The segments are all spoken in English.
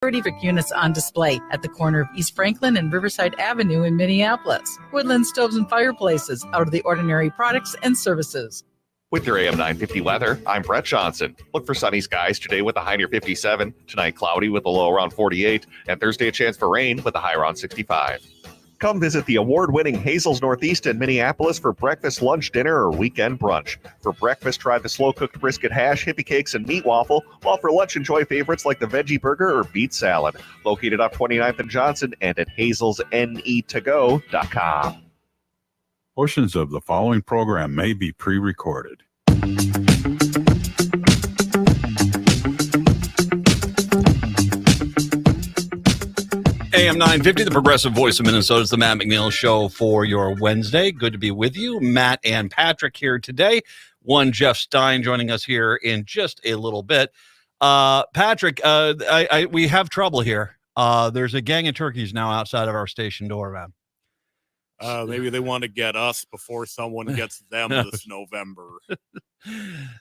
Verdivic units on display at the corner of East Franklin and Riverside Avenue in Minneapolis. Woodland Stoves and Fireplaces, out of the ordinary products and services. With your AM 950 weather, I'm Brett Johnson. Look for sunny skies today with a high near 57, tonight cloudy with a low around 48, and Thursday a chance for rain with a high around 65. Come visit the award-winning Hazel's Northeast in Minneapolis for breakfast, lunch, dinner, or weekend brunch. For breakfast, try the slow-cooked brisket hash, hippie cakes, and meat waffle, while for lunch, enjoy favorites like the veggie burger or beet salad. Located off 29th and Johnson and at hazelsnetogo.com. Portions of the following program may be pre-recorded. AM 950, the progressive voice of Minnesota, is the Matt McNeil Show for your Wednesday. Good to be with you. Matt and Patrick here today. One Jeff Stein joining us here in just a little bit. Patrick, we have trouble here. There's a gang of turkeys now outside of our station door, man. Maybe they want to get us before someone gets them this November.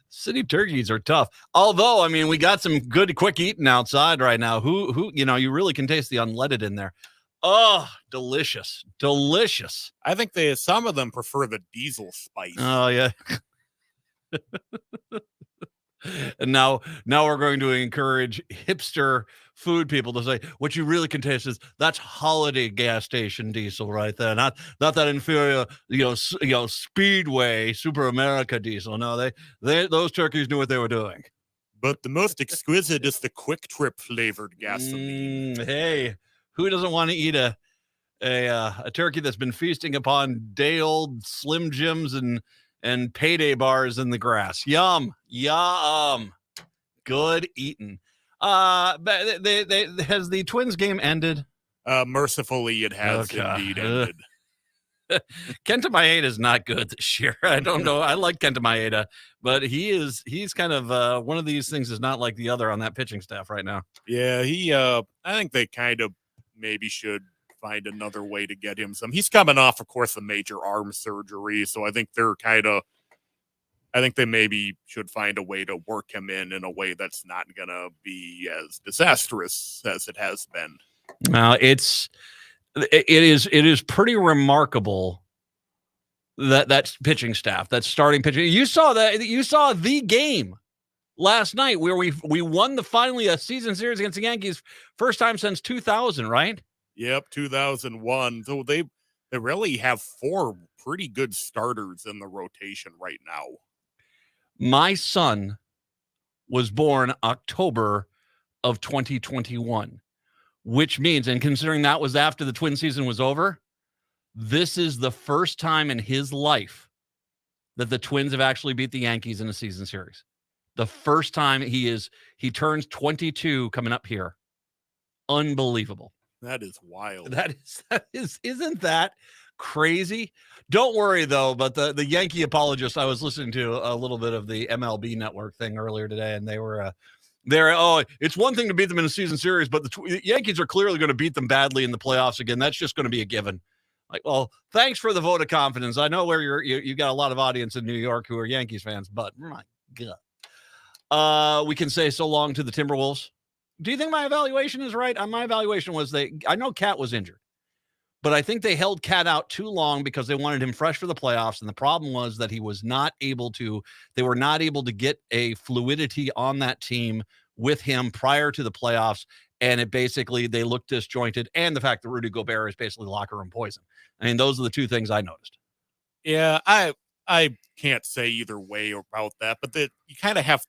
City turkeys are tough. Although, I mean, we got some good quick eating outside right now. Who, you know, you really can taste the unleaded in there. Oh, delicious. Delicious. I think some of them prefer the diesel spice. Oh, yeah. And now we're going to encourage hipster food people to say what you really can taste is that's holiday gas station diesel right there, not that inferior Speedway Super America diesel. No, they those turkeys knew what they were doing. But the most exquisite is the Quick Trip flavored gasoline. Hey, who doesn't want to eat a turkey that's been feasting upon day old Slim Jims and payday bars in the grass? Yum. Good eating. But has the Twins game ended? Mercifully, it has indeed ended. Kenta Maeda is not good this year. I don't know. I like Kenta Maeda, but he's kind of one of these things is not like the other on that pitching staff right now. Yeah, I think they kind of maybe should find another way to get him some. He's coming off, of course, a major arm surgery, so I think they maybe should find a way to work him in a way that's not going to be as disastrous as it has been. It is pretty remarkable that pitching staff, that starting pitching. You saw the game last night where we won finally a season series against the Yankees, first time since 2000, right? Yep, 2001. So they really have four pretty good starters in the rotation right now. My son was born October of 2021, which means, and considering that was after the Twin season was over, this is the first time in his life that the Twins have actually beat the Yankees in a season series. The first time he turns 22 coming up here. Unbelievable. That is wild. Isn't that crazy? Don't worry though, but the Yankee apologists, I was listening to a little bit of the MLB network thing earlier today, and it's one thing to beat them in a season series, but the Yankees are clearly going to beat them badly in the playoffs again. That's just going to be a given. Like, well, thanks for the vote of confidence. I know where you got a lot of audience in New York who are Yankees fans, but my God. We can say so long to the Timberwolves. Do you think my evaluation is right? My evaluation was I know Cat was injured, but I think they held Cat out too long because they wanted him fresh for the playoffs. And the problem was that they were not able to get a fluidity on that team with him prior to the playoffs. And they looked disjointed. And the fact that Rudy Gobert is basically locker room poison. I mean, those are the two things I noticed. Yeah, I can't say either way about that, but you kind of have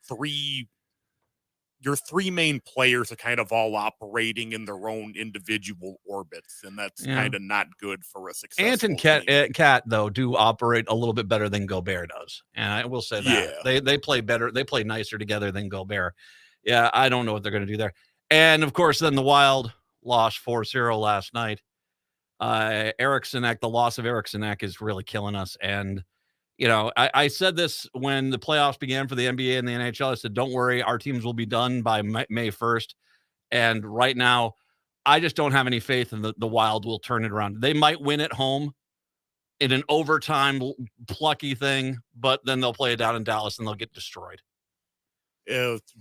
your three main players are kind of all operating in their own individual orbits, and that's kind of not good for a successful Ant and Cat, though, do operate a little bit better than Gobert does. And I will say that. Yeah. They play better. They play nicer together than Gobert. Yeah, I don't know what they're going to do there. And, of course, then the Wild lost 4-0 last night. The loss of Eriksson Ek is really killing us. And, you know, I said this when the playoffs began for the NBA and the NHL. I said, don't worry, our teams will be done by May 1st. And right now, I just don't have any faith in the Wild will turn it around. They might win at home in an overtime plucky thing, but then they'll play it down in Dallas and they'll get destroyed.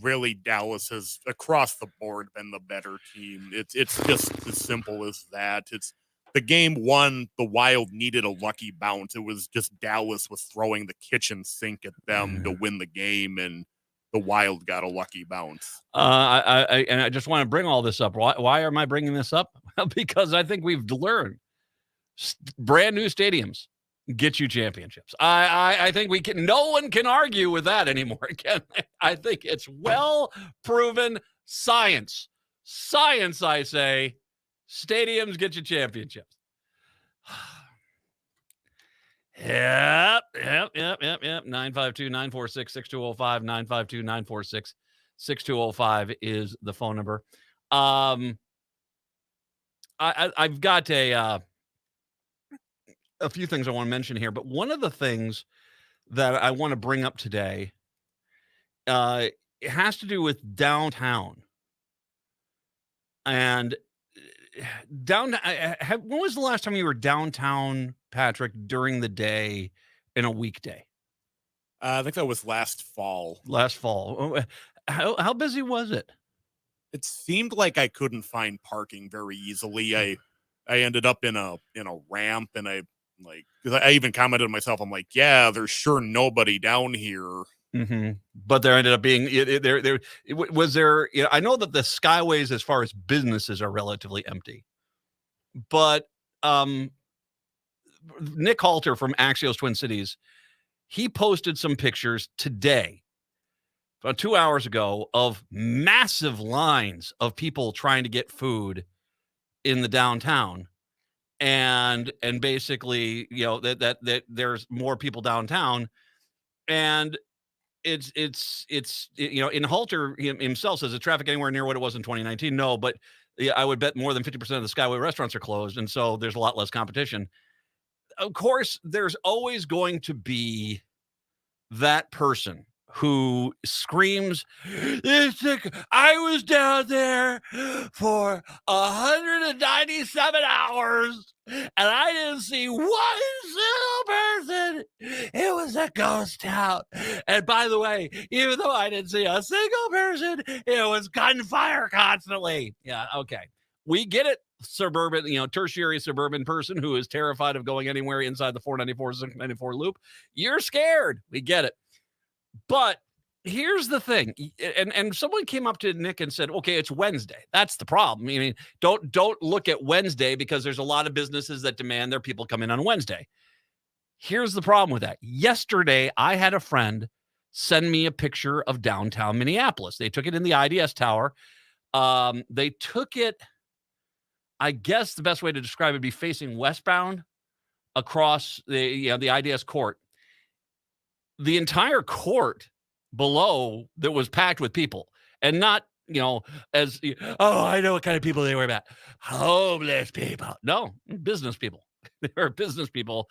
really Dallas has across the board been the better team. It's just as simple as that. It's the game one, the Wild needed a lucky bounce. It was just Dallas was throwing the kitchen sink at them to win the game, and the Wild got a lucky bounce. I just want to bring all this up. Why am I bringing this up? Because I think we've learned brand new stadiums get you championships. I think we can. No one can argue with that anymore. Can I think it's well proven science. Science, I say. Stadiums get you championships. Yep. 952-946-6205. 952-946-6205 is the phone number. I've got a few things I want to mention here, but one of the things that I want to bring up today, it has to do with downtown. And downtown, when was the last time you were downtown, Patrick, during the day in a weekday? I think that was last fall. Last fall. How busy was it? It seemed like I couldn't find parking very easily. I ended up in a ramp, and because I even commented to myself, I'm like, yeah, there's sure nobody down here. Mm-hmm. But there ended up being was there. I know that the skyways, as far as businesses, are relatively empty, but Nick Halter from Axios Twin Cities, he posted some pictures today, about 2 hours ago, of massive lines of people trying to get food in the downtown. And basically, that there's more people downtown, and it's in Halter himself says the traffic anywhere near what it was in 2019. No, but I would bet more than 50% of the Skyway restaurants are closed, and so there's a lot less competition. Of course, there's always going to be that person who screams, I was down there for 197 hours and I didn't see one single person. It was a ghost town. And by the way, even though I didn't see a single person, it was gunfire constantly. Yeah, okay. We get it, suburban, tertiary suburban person who is terrified of going anywhere inside the 494, 694 loop. You're scared. We get it. But here's the thing, and someone came up to Nick and said, okay, it's Wednesday. That's the problem. I mean, don't look at Wednesday because there's a lot of businesses that demand their people come in on Wednesday. Here's the problem with that. Yesterday, I had a friend send me a picture of downtown Minneapolis. They took it in the IDS Tower. They took it, I guess the best way to describe it would be facing westbound across the IDS court. The entire court below that was packed with people, and not, as, I know what kind of people they were about. Homeless people. No, business people. There are business people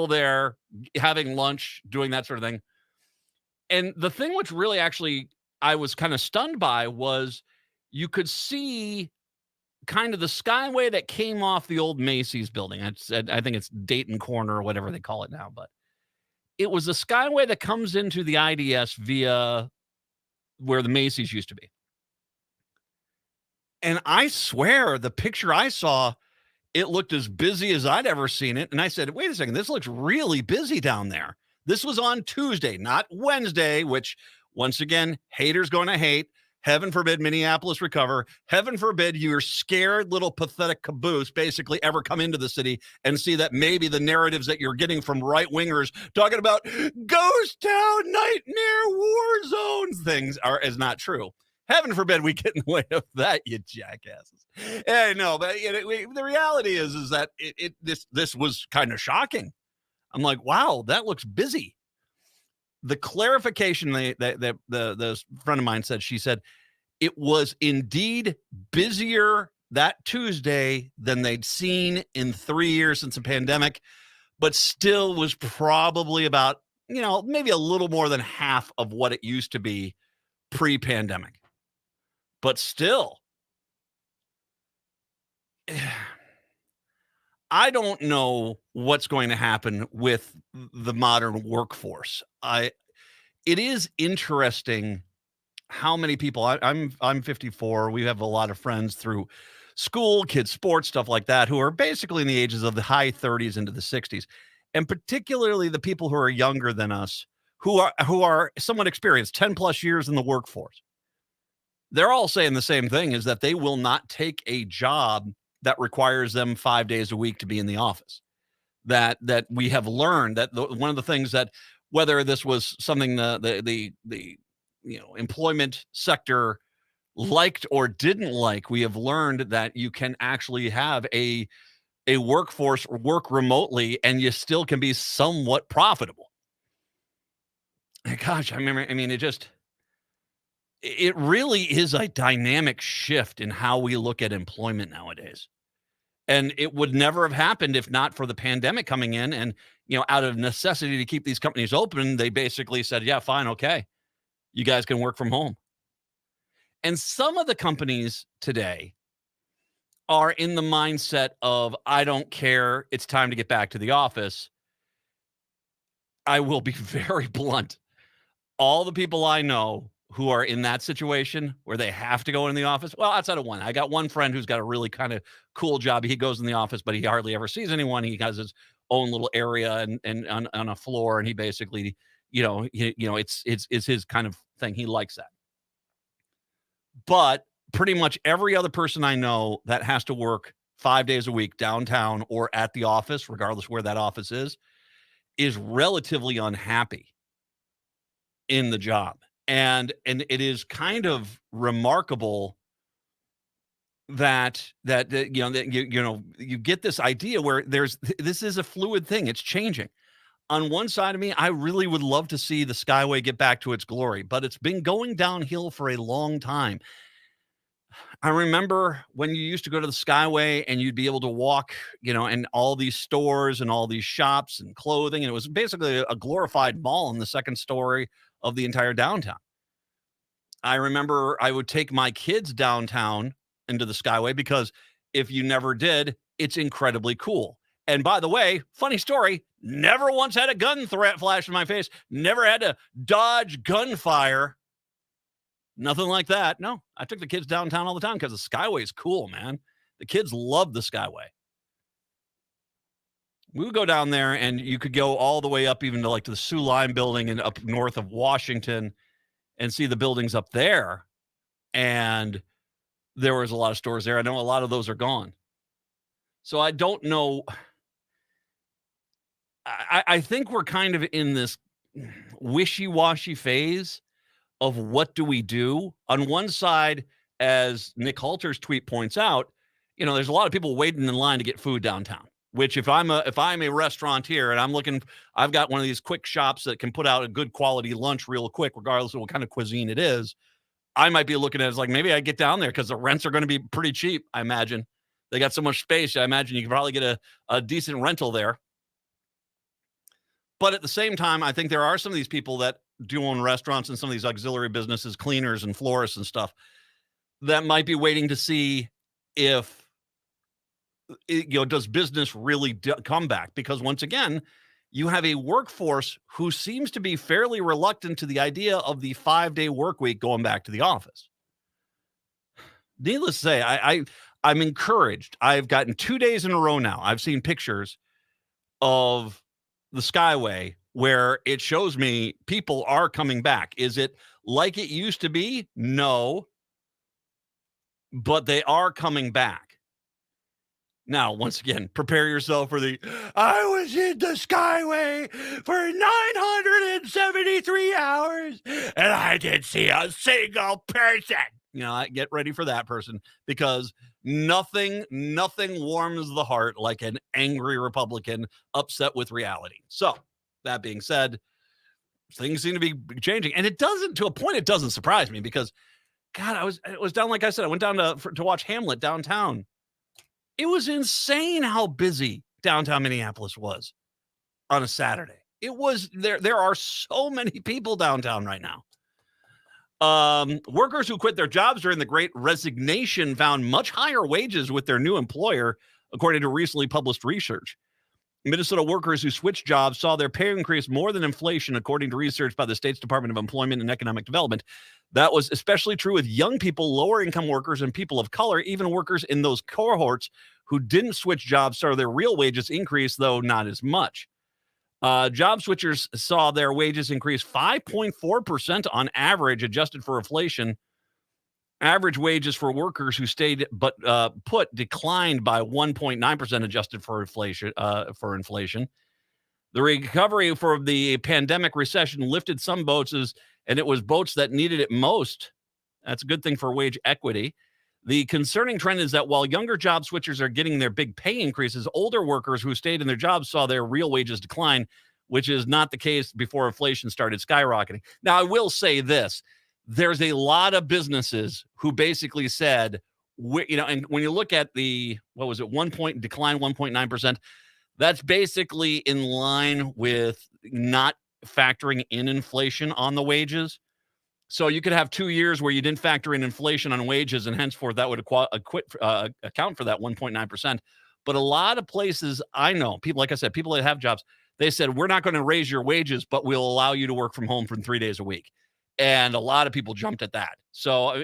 there having lunch, doing that sort of thing. And the thing which really actually I was kind of stunned by was you could see kind of the skyway that came off the old Macy's building. I think it's Dayton Corner or whatever they call it now, but it was a skyway that comes into the IDS via where the Macy's used to be. And I swear the picture I saw, it looked as busy as I'd ever seen it. And I said, wait a second, this looks really busy down there. This was on Tuesday, not Wednesday, which once again, haters going to hate. Heaven forbid Minneapolis recover. Heaven forbid your scared little pathetic caboose basically ever come into the city and see that maybe the narratives that you're getting from right-wingers talking about ghost town, nightmare, war zones things is not true. Heaven forbid we get in the way of that, you jackasses. Hey, no, but the reality is that this was kind of shocking. I'm like, wow, that looks busy. The clarification that the friend of mine said, she said, it was indeed busier that Tuesday than they'd seen in 3 years since the pandemic, but still was probably about, maybe a little more than half of what it used to be pre-pandemic. But still, I don't know what's going to happen with the modern workforce. It is interesting how many people I'm 54. We have a lot of friends through school, kids, sports, stuff like that, who are basically in the ages of the high 30s into the 60s. And particularly the people who are younger than us, who are somewhat experienced, 10 plus years in the workforce. They're all saying the same thing, is that they will not take a job that requires them 5 days a week to be in the office. That we have learned that one of the things that, whether this was something the employment sector liked or didn't like, we have learned that you can actually have a workforce work remotely and you still can be somewhat profitable. Gosh, it really is a dynamic shift in how we look at employment nowadays. And it would never have happened if not for the pandemic coming in and, out of necessity to keep these companies open, they basically said, yeah, fine. Okay. You guys can work from home. And some of the companies today are in the mindset of, I don't care. It's time to get back to the office. I will be very blunt. All the people I know who are in that situation where they have to go in the office, well, outside of one, I got one friend who's got a really kind of cool job. He goes in the office, but he hardly ever sees anyone. He has his own little area and on a floor, and he basically, it's his kind of thing. He likes that. But pretty much every other person I know that has to work 5 days a week downtown or at the office, regardless where that office is relatively unhappy in the job. And it is kind of remarkable that you get this idea where this is a fluid thing. It's changing. On one side of me, I really would love to see the Skyway get back to its glory, but it's been going downhill for a long time. I remember when you used to go to the Skyway and you'd be able to walk, and all these stores and all these shops and clothing, and it was basically a glorified mall in the second story of the entire downtown. I remember I would take my kids downtown into the Skyway because if you never did, it's incredibly cool. And by the way, funny story, never once had a gun threat flash in my face, never had to dodge gunfire. Nothing like that. No, I took the kids downtown all the time because the Skyway is cool, man. The kids love the Skyway. We would go down there and you could go all the way up even to the Soo Line building and up north of Washington and see the buildings up there. And there was a lot of stores there. I know a lot of those are gone. So I don't know. I think we're kind of in this wishy-washy phase of what do we do. On one side, as Nick Halter's tweet points out, there's a lot of people waiting in line to get food downtown, which if I'm a restaurateur and I've got one of these quick shops that can put out a good quality lunch real quick, regardless of what kind of cuisine it is, I might be looking at it as maybe I get down there because the rents are going to be pretty cheap. I imagine they got so much space. I imagine you can probably get a decent rental there. But at the same time, I think there are some of these people that do own restaurants and some of these auxiliary businesses, cleaners and florists and stuff, that might be waiting to see if, does business really come back? Because once again, you have a workforce who seems to be fairly reluctant to the idea of the 5-day work week going back to the office. Needless to say, I'm encouraged. I've gotten 2 days in a row now. I've seen pictures of the Skyway where it shows me people are coming back. Is it like it used to be? No. But they are coming back. Now, once again, prepare yourself for I was in the Skyway for 973 hours and I didn't see a single person. Get ready for that person, because nothing warms the heart like an angry Republican upset with reality. So that being said, things seem to be changing, and it doesn't surprise me because, God, I was down, like I said, I went down to watch Hamlet downtown. It was insane how busy downtown Minneapolis was on a Saturday. It was there are so many people downtown right now. Workers who quit their jobs during the Great Resignation found much higher wages with their new employer, according to recently published research. Minnesota workers who switched jobs saw their pay increase more than inflation, according to research by the state's Department of Employment and Economic Development. That was especially true with young people, lower income workers, and people of color. Even workers in those cohorts who didn't switch jobs saw their real wages increase, though not as much. Job switchers saw their wages increase 5.4% on average, adjusted for inflation. Average wages for workers who stayed but put declined by 1.9%, adjusted for inflation. The recovery for the pandemic recession lifted some boats, and it was boats that needed it most. That's a good thing for wage equity. The concerning trend is that while younger job switchers are getting their big pay increases, older workers who stayed in their jobs saw their real wages decline, which is not the case before inflation started skyrocketing. Now, I will say this. There's a lot of businesses who basically said, and when you look at the, 1 point decline, 1.9%, that's basically in line with not factoring in inflation on the wages. So you could have 2 years where you didn't factor in inflation on wages, and henceforth that would account for that 1.9%. But a lot of places I know, people, like I said, people that have jobs, they said, we're not going to raise your wages, but we'll allow you to work from home for 3 days a week. And a lot of people jumped at that. So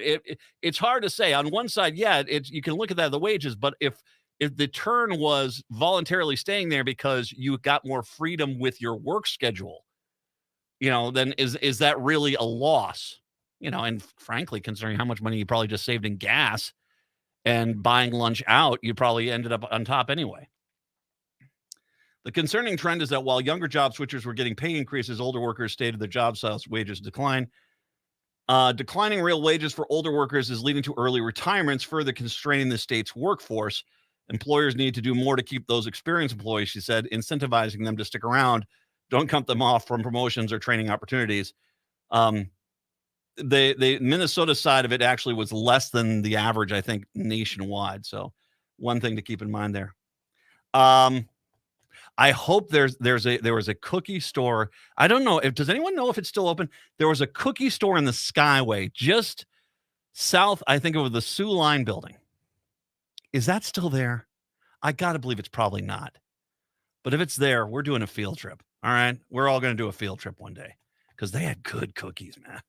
it's hard to say. On one side, yeah, you can look at that, the wages, but if the turn was voluntarily staying there because you got more freedom with your work schedule, then is that really a loss? And frankly, considering how much money you probably just saved in gas and buying lunch out, you probably ended up on top anyway. The concerning trend is that while younger job switchers were getting pay increases, older workers stayed at their jobs, saw wages decline. Declining real wages for older workers is leading to early retirements, further constraining the state's workforce. Employers need to do more to keep those experienced employees, she said, incentivizing them to stick around. Don't cut them off from promotions or training opportunities. The Minnesota side of it actually was less than the average, I think, nationwide. So one thing to keep in mind there. I hope there was a cookie store. I don't know does anyone know if it's still open? There was a cookie store in the Skyway just south, I think, of the Sioux Line building. Is that still there? I got to believe it's probably not. But if it's there, we're doing a field trip. All right. We're all going to do a field trip one day because they had good cookies, man.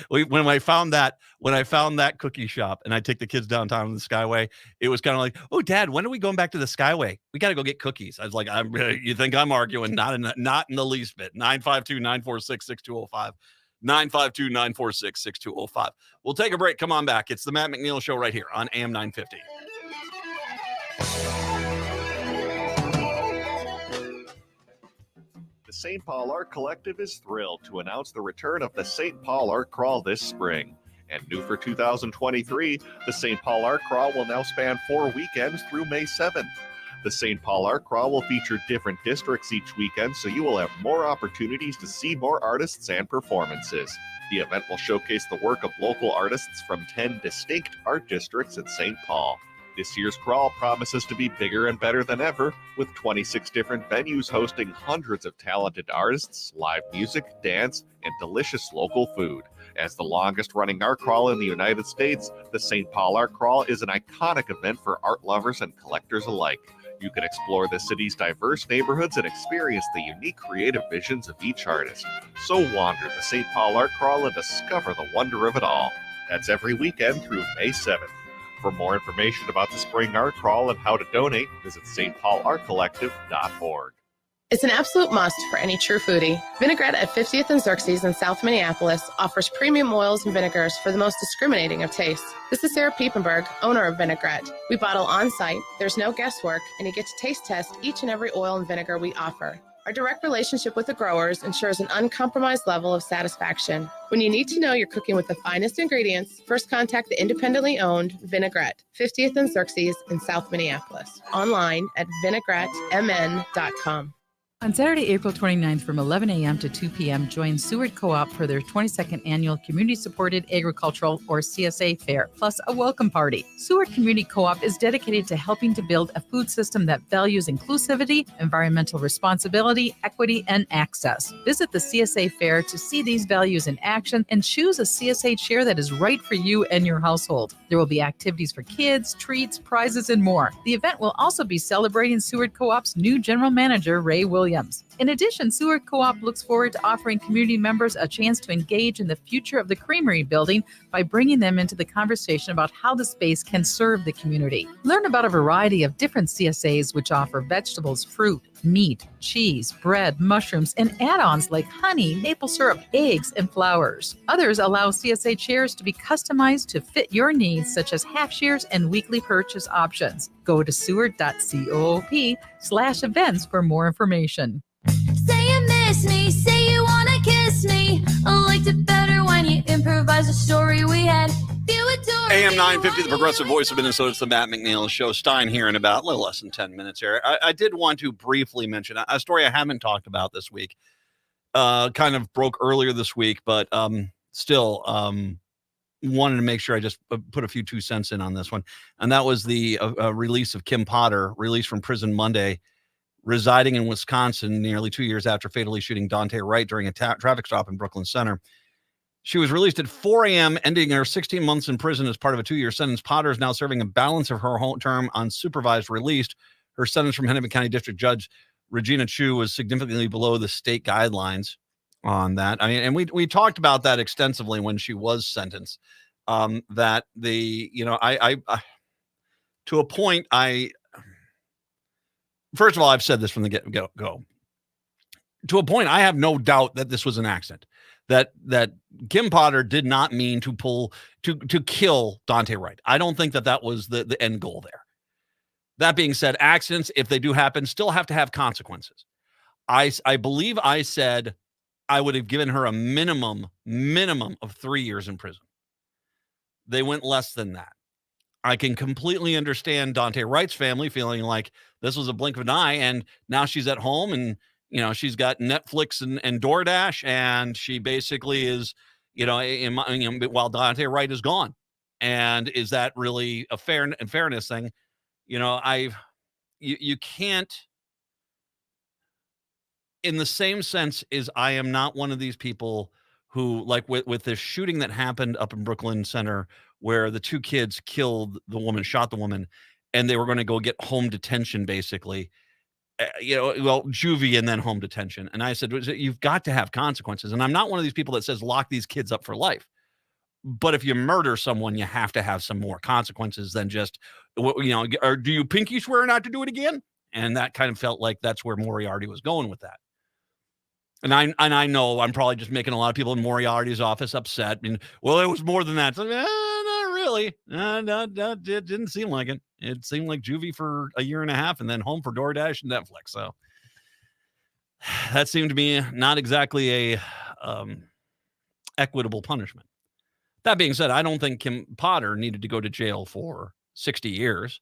When I found that cookie shop and I take the kids downtown in the Skyway, it was kind of like, oh, Dad, when are we going back to the Skyway? We got to go get cookies. I was like, you think I'm arguing? Not in the least bit. 952-946-6205. 952-946-6205. We'll take a break. Come on back. It's the Matt McNeil Show right here on AM 950. The St. Paul Art Collective is thrilled to announce the return of the St. Paul Art Crawl this spring. And new for 2023, the St. Paul Art Crawl will now span 4 weekends through May 7th. The St. Paul Art Crawl will feature different districts each weekend, so you will have more opportunities to see more artists and performances. The event will showcase the work of local artists from 10 distinct art districts in St. Paul. This year's crawl promises to be bigger and better than ever, with 26 different venues hosting hundreds of talented artists, live music, dance, and delicious local food. As the longest-running art crawl in the United States, the St. Paul Art Crawl is an iconic event for art lovers and collectors alike. You can explore the city's diverse neighborhoods and experience the unique creative visions of each artist. So wander the St. Paul Art Crawl and discover the wonder of it all. That's every weekend through May 7th. For more information about the Spring Art Crawl and how to donate, visit stpaulartcollective.org. It's an absolute must for any true foodie. Vinaigrette at 50th and Xerxes in South Minneapolis offers premium oils and vinegars for the most discriminating of tastes. This is Sarah Piepenberg, owner of Vinaigrette. We bottle on-site, there's no guesswork, and you get to taste test each and every oil and vinegar we offer. Our direct relationship with the growers ensures an uncompromised level of satisfaction. When you need to know you're cooking with the finest ingredients, first contact the independently owned Vinaigrette, 50th and Xerxes in South Minneapolis. Online at vinaigrettemn.com. On Saturday, April 29th from 11 a.m. to 2 p.m., join Seward Co-op for their 22nd annual Community-Supported Agricultural, or CSA Fair, plus a welcome party. Seward Community Co-op is dedicated to helping to build a food system that values inclusivity, environmental responsibility, equity, and access. Visit the CSA Fair to see these values in action and choose a CSA chair that is right for you and your household. There will be activities for kids, treats, prizes, and more. The event will also be celebrating Seward Co-op's new general manager, Ray Williams. In addition, Seward Co-op looks forward to offering community members a chance to engage in the future of the creamery building by bringing them into the conversation about how the space can serve the community. Learn about a variety of different CSAs which offer vegetables, fruit, meat, cheese, bread, mushrooms, and add-ons like honey, maple syrup, eggs, and flowers. Others allow CSA chairs to be customized to fit your needs, such as half shares and weekly purchase options. Go to seward.coop/events for more information. Say you miss me, say you wanna kiss me. I liked it better when you improvised a story we had. AM 950, the progressive voice of Minnesota. It's the Matt McNeil Show. Stein here in about a little less than 10 minutes here. I did want to briefly mention a story I haven't talked about this week. Kind of broke earlier this week, but still wanted to make sure I just put a few 2 cents in on this one. And that was the release of Kim Potter, released from prison Monday, residing in Wisconsin nearly 2 years after fatally shooting Dante Wright during a traffic stop in Brooklyn Center. She was released at 4 a.m., ending her 16 months in prison as part of a 2-year sentence. Potter is now serving a balance of her whole term on supervised release. Her sentence from Hennepin County District Judge Regina Chu was significantly below the state guidelines on that. I mean, and we talked about that extensively when she was sentenced. That the, you know, I to a point, first of all, I've said this from the get-go. To a point, I have no doubt that this was an accident. That Kim Potter did not mean to kill Dante Wright. I don't think that was the end goal there. That being said, accidents, if they do happen, still have to have consequences. I believe I said I would have given her a minimum of 3 years in prison. They went less than that. I can completely understand Dante Wright's family feeling like this was a blink of an eye, and now she's at home and, you know, she's got Netflix and DoorDash, and she basically is, while Dante Wright is gone. And is that really a fairness thing? You know, you can't, in the same sense as I am not one of these people who, like with this shooting that happened up in Brooklyn Center, where the 2 kids shot the woman, and they were going to go get home detention, basically. Juvie and then home detention. And I said, you've got to have consequences. And I'm not one of these people that says lock these kids up for life. But if you murder someone, you have to have some more consequences than just, or do you pinky swear not to do it again? And that kind of felt like that's where Moriarty was going with that. And I know I'm probably just making a lot of people in Moriarty's office upset. And, well, it was more than that. So, not really. No, it didn't seem like it. It seemed like juvie for a year and a half and then home for DoorDash and Netflix. So that seemed to me not exactly a equitable punishment. That being said, I don't think Kim Potter needed to go to jail for 60 years.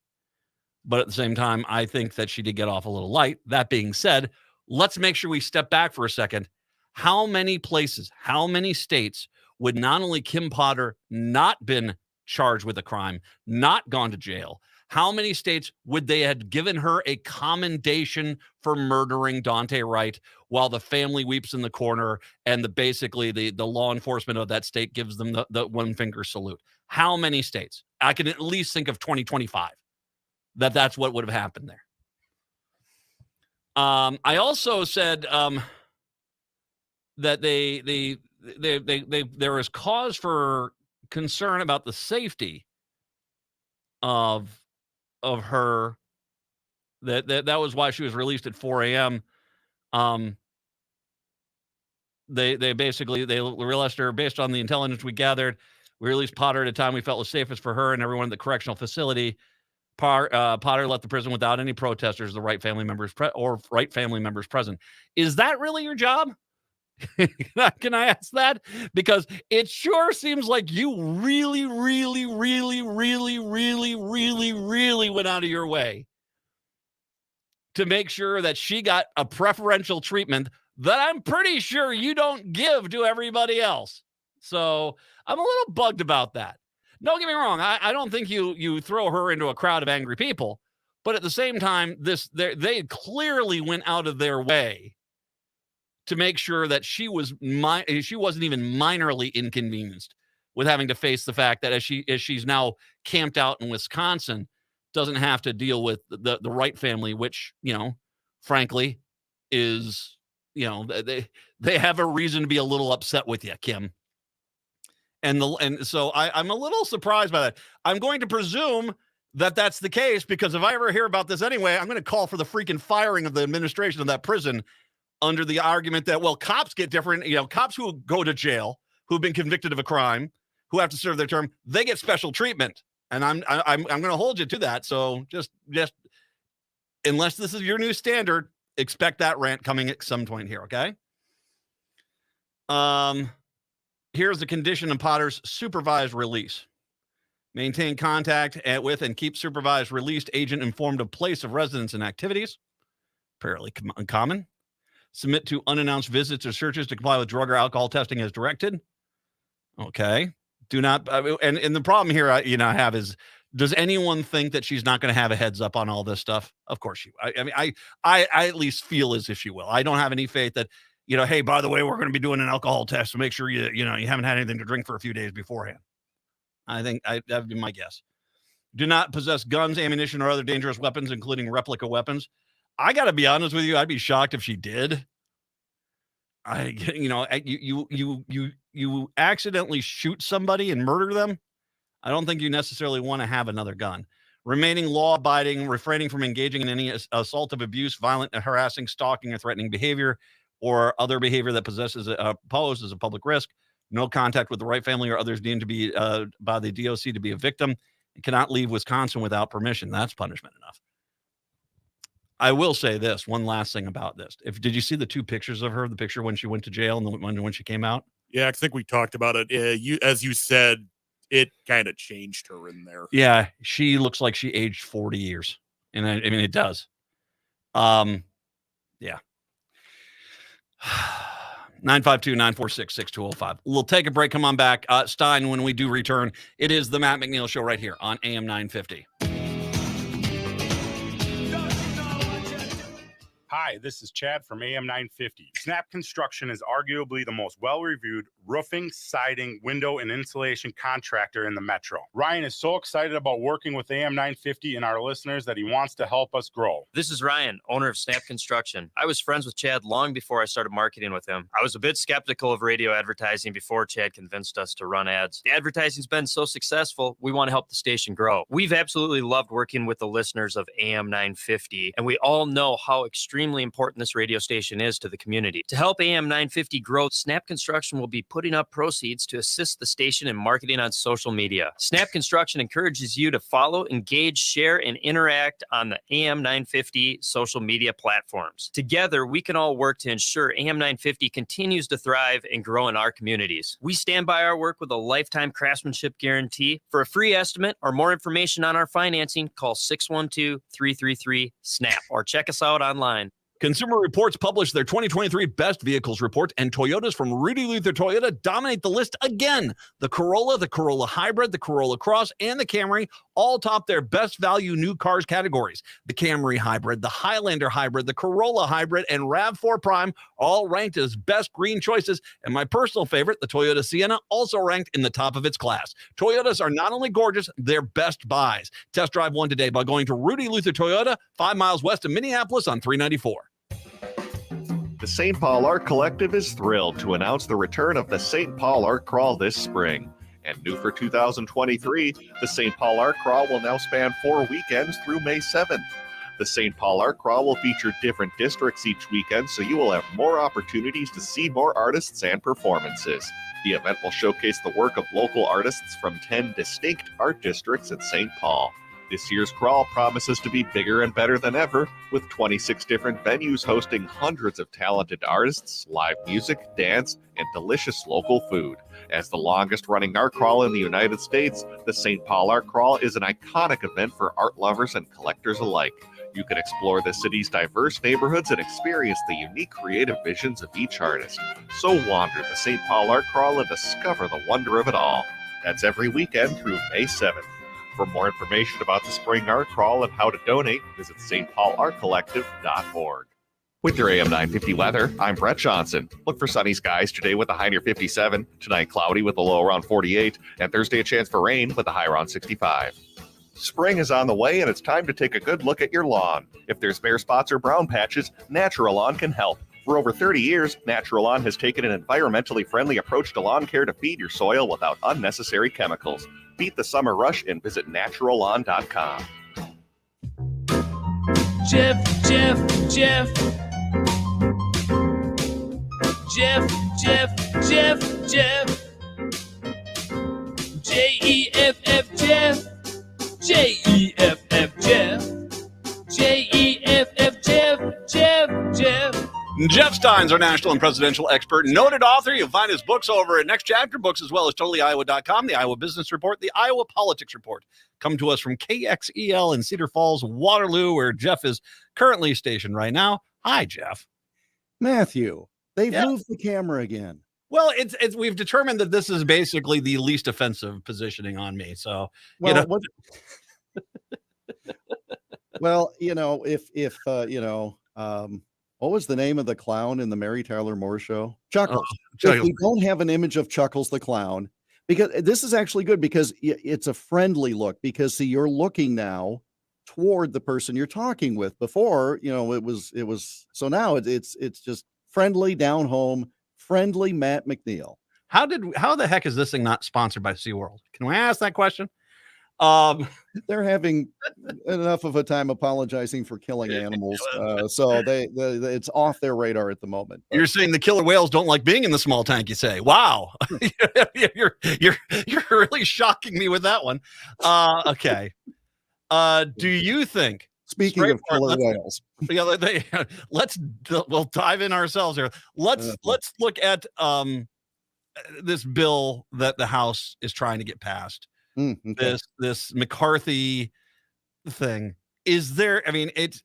But at the same time, I think that she did get off a little light. That being said, let's make sure we step back for a second. How many places, how many states would not only Kim Potter not been charged with a crime, not gone to jail, how many states would they have given her a commendation for murdering Dante Wright while the family weeps in the corner and the law enforcement of that state gives them the one finger salute? How many states? I can at least think of 2025 that's what would have happened there. I also said that there is cause for concern about the safety of her. That was why she was released at 4 a.m. They realized her based on the intelligence we gathered. We released Potter at a time we felt was safest for her and everyone at the correctional facility. Potter left the prison without any protesters, the right family members present. Is that really your job? Can I ask that? Because it sure seems like you really, really, really, really, really, really, really went out of your way to make sure that she got a preferential treatment that I'm pretty sure you don't give to everybody else. So I'm a little bugged about that. Don't get me wrong. I don't think you throw her into a crowd of angry people, but at the same time, they clearly went out of their way to make sure that she wasn't even minorly inconvenienced with having to face the fact that as she's now camped out in Wisconsin, doesn't have to deal with the Wright family, which, frankly, is, they have a reason to be a little upset with you, Kim. And so I'm a little surprised by that. I'm going to presume that that's the case, because if I ever hear about this anyway, I'm going to call for the freaking firing of the administration of that prison under the argument that, well, cops get different, cops who go to jail, who've been convicted of a crime, who have to serve their term, they get special treatment. And I'm going to hold you to that. So just unless this is your new standard, expect that rant coming at some point here. Okay. Here's the condition of Potter's supervised release. Maintain contact with and keep supervised released agent informed of place of residence and activities. Fairly uncommon. Submit to unannounced visits or searches to comply with drug or alcohol testing as directed. Okay. Do not, and the problem here I have is, does anyone think that she's not going to have a heads up on all this stuff? Of course she will. I at least feel as if she will. I don't have any faith that, hey, by the way, we're going to be doing an alcohol test, so make sure you haven't had anything to drink for a few days beforehand. I think that'd be my guess. Do not possess guns, ammunition, or other dangerous weapons, including replica weapons. I got to be honest with you. I'd be shocked if she did. You accidentally shoot somebody and murder them. I don't think you necessarily want to have another gun. Remaining law-abiding, refraining from engaging in any assaultive abuse, violent, harassing, stalking, or threatening behavior, or other behavior that poses a public risk. No contact with the Wright family or others deemed to be by the DOC to be a victim. You cannot leave Wisconsin without permission. That's punishment enough. I will say this, one last thing about this. Did you see the two pictures of her, the picture when she went to jail and the one when she came out? Yeah, I think we talked about it. As you said, it kind of changed her in there. Yeah, she looks like she aged 40 years. And I mean, it does. Yeah. 952-946-6205. We'll take a break. Come on back. Stein, when we do return, it is the Matt McNeil Show right here on AM 950. Hi, this is Chad from AM 950. Snap Construction is arguably the most well-reviewed roofing, siding, window, and insulation contractor in the metro. Ryan is so excited about working with AM 950 and our listeners that he wants to help us grow. This is Ryan, owner of Snap Construction. I was friends with Chad long before I started marketing with him. I was a bit skeptical of radio advertising before Chad convinced us to run ads. The advertising's been so successful, we want to help the station grow. We've absolutely loved working with the listeners of AM 950, and we all know how extremely important this radio station is to the community. To help AM 950 grow, Snap Construction will be putting up proceeds to assist the station in marketing on social media. Snap Construction encourages you to follow, engage, share, and interact on the AM 950 social media platforms. Together, we can all work to ensure AM 950 continues to thrive and grow in our communities. We stand by our work with a lifetime craftsmanship guarantee. For a free estimate or more information on our financing, call 612-333-SNAP or check us out online. Consumer Reports published their 2023 Best Vehicles Report, and Toyotas from Rudy Luther Toyota dominate the list again. The Corolla Hybrid, the Corolla Cross, and the Camry all top their best value new cars categories. The Camry Hybrid, the Highlander Hybrid, the Corolla Hybrid, and RAV4 Prime all ranked as best green choices, and my personal favorite, the Toyota Sienna, also ranked in the top of its class. Toyotas are not only gorgeous, they're best buys. Test drive one today by going to Rudy Luther Toyota, 5 miles west of Minneapolis on 394. The St. Paul Art Collective is thrilled to announce the return of the St. Paul Art Crawl this spring. And new for 2023, the St. Paul Art Crawl will now span 4 weekends through May 7th. The St. Paul Art Crawl will feature different districts each weekend, so you will have more opportunities to see more artists and performances. The event will showcase the work of local artists from 10 distinct art districts in St. Paul. This year's crawl promises to be bigger and better than ever, with 26 different venues hosting hundreds of talented artists, live music, dance, and delicious local food. As the longest-running art crawl in the United States, the St. Paul Art Crawl is an iconic event for art lovers and collectors alike. You can explore the city's diverse neighborhoods and experience the unique creative visions of each artist. So wander the St. Paul Art Crawl and discover the wonder of it all. That's every weekend through May 7th. For more information about the Spring Art Crawl and how to donate, visit stpaulartcollective.org. With your AM 950 weather, I'm Brett Johnson. Look for sunny skies today with a high near 57, tonight cloudy with a low around 48, and Thursday a chance for rain with a high around 65. Spring is on the way and it's time to take a good look at your lawn. If there's bare spots or brown patches, Natural Lawn can help. For over 30 years, Natural Lawn has taken an environmentally friendly approach to lawn care to feed your soil without unnecessary chemicals. Beat the summer rush and visit naturallawns.com. Jeff. J-E-F-F, Jeff. J-E-F-F, Jeff. J-E-F-F, Jeff. Jeff Stein's our national and presidential expert, noted author. You'll find his books over at Next Chapter Books, as well as totallyiowa.com, the Iowa Business Report, the Iowa Politics Report. Come to us from KXEL in Cedar Falls, Waterloo, where Jeff is currently stationed right now. Hi, Jeff. Matthew, they've moved the camera again. Well, it's we've determined that this is basically the least offensive positioning on me. So, well, well, what was the name of the clown in the Mary Tyler Moore show? Chuckles. If we don't have an image of Chuckles the clown, because this is actually good because it's a friendly look, because see, you're looking now toward the person you're talking with. Before, it was so now it's just friendly, down home, friendly Matt McNeil. How the heck is this thing not sponsored by SeaWorld? Can we ask that question? They're having enough of a time apologizing for killing animals, so it's off their radar at the moment. But. You're saying the killer whales don't like being in the small tank, you say? Wow, you're really shocking me with that one. Okay, do you think? Speaking of killer whales, we'll dive in ourselves here. Let's look at this bill that the House is trying to get passed. Okay. This McCarthy thing. Is there? I mean, it's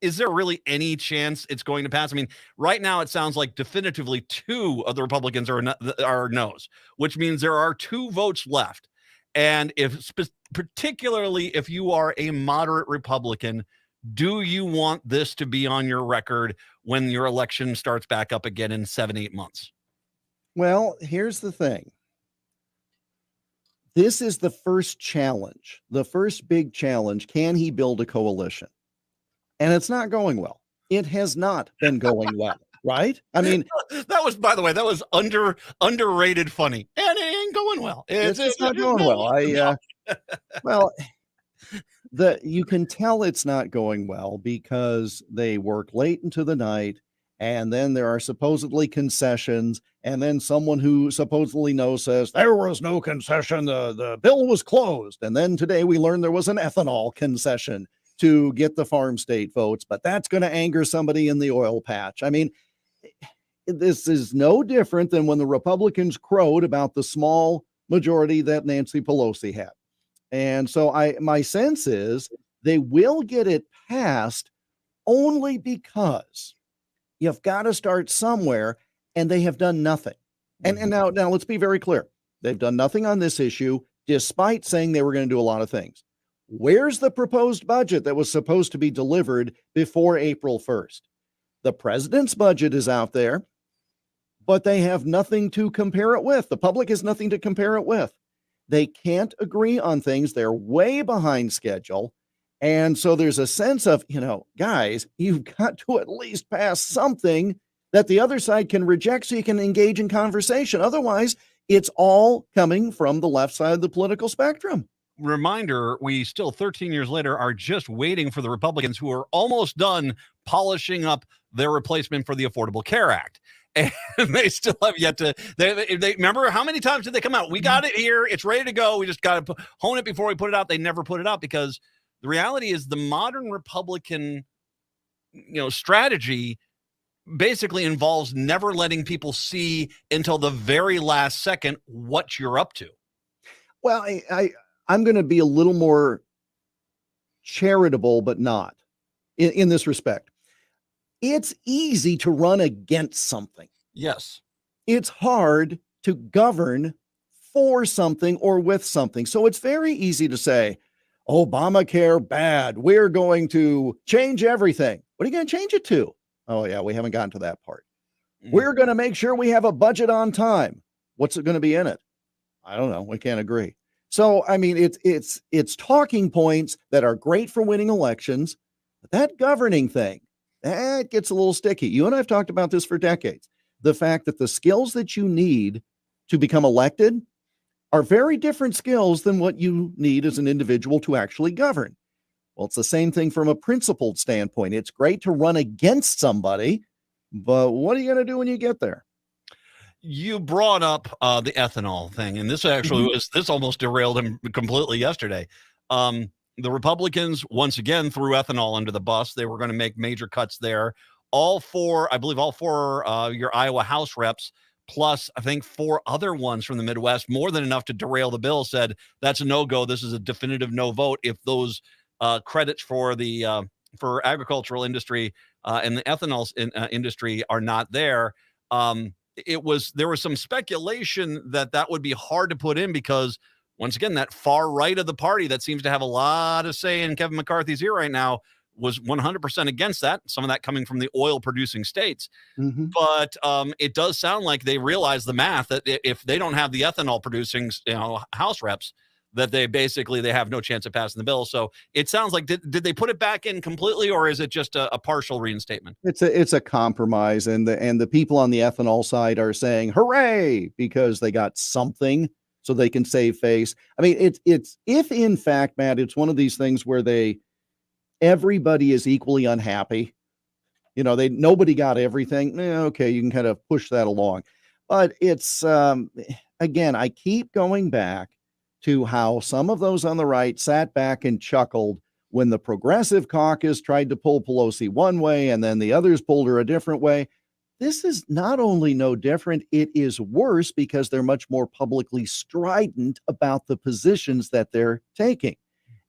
is there really any chance it's going to pass? I mean, right now it sounds like definitively 2 of the Republicans are no's, which means there are 2 votes left. And particularly if you are a moderate Republican, do you want this to be on your record when your election starts back up again in 7-8 months? Well, here's the thing. This is the first challenge, the first big challenge. Can he build a coalition? And it's not going well. It has not been going well, right? I mean, that was, by the way, that was underrated funny. And it ain't going well. It's not going well. Well, you can tell it's not going well because they work late into the night. And then there are supposedly concessions. And then someone who supposedly knows says there was no concession. The bill was closed. And then today we learned there was an ethanol concession to get the farm state votes. But that's going to anger somebody in the oil patch. I mean, this is no different than when the Republicans crowed about the small majority that Nancy Pelosi had. And so my sense is they will get it passed only because you've got to start somewhere, and they have done nothing. And now let's be very clear. They've done nothing on this issue, despite saying they were going to do a lot of things. Where's the proposed budget that was supposed to be delivered before April 1st? The president's budget is out there, but they have nothing to compare it with. The public has nothing to compare it with. They can't agree on things. They're way behind schedule. And so there's a sense of, guys, you've got to at least pass something that the other side can reject so you can engage in conversation. Otherwise, it's all coming from the left side of the political spectrum. Reminder, we still 13 years later are just waiting for the Republicans who are almost done polishing up their replacement for the Affordable Care Act. And they still have yet to, they remember how many times did they come out? We got it here. It's ready to go. We just got to hone it before we put it out. They never put it out because the reality is the modern Republican, strategy basically involves never letting people see until the very last second what you're up to. Well, I'm going to be a little more charitable, but not in this respect. It's easy to run against something. Yes. It's hard to govern for something or with something. So it's very easy to say, Obamacare bad. We're going to change everything. What are you going to change it to? Oh, yeah, we haven't gotten to that part. We're going to make sure we have a budget on time. What's it going to be in it? I don't know. We can't agree. So, I mean, it's talking points that are great for winning elections, but that governing thing, that gets a little sticky. You and I have talked about this for decades. The fact that the skills that you need to become elected are very different skills than what you need as an individual to actually govern. Well, it's the same thing from a principled standpoint. It's great to run against somebody, but what are you going to do when you get there? You brought up the ethanol thing, and this actually this almost derailed him completely yesterday. The Republicans once again threw ethanol under the bus. They were going to make major cuts there. All four your Iowa House reps, plus I think 4 other ones from the Midwest, more than enough to derail the bill, said that's a no-go. This is a definitive no vote if those credits for the for agricultural industry and the ethanol industry are not there. There was some speculation that would be hard to put in because, once again, that far right of the party that seems to have a lot of say in Kevin McCarthy's ear right now was 100% against that. Some of that coming from the oil producing states. But it does sound like they realize the math that if they don't have the ethanol producing House reps, that they have no chance of passing the bill. So it sounds like, did they put it back in completely, or is it just a partial reinstatement? It's a compromise, and the people on the ethanol side are saying hooray because they got something so they can save face. I mean, it's if in fact, Matt, it's one of these things where everybody is equally unhappy. Nobody got everything. Okay, you can kind of push that along, but it's again, I keep going back to how some of those on the right sat back and chuckled when the Progressive Caucus tried to pull Pelosi one way and then the others pulled her a different way. This is not only no different, it is worse because they're much more publicly strident about the positions that they're taking.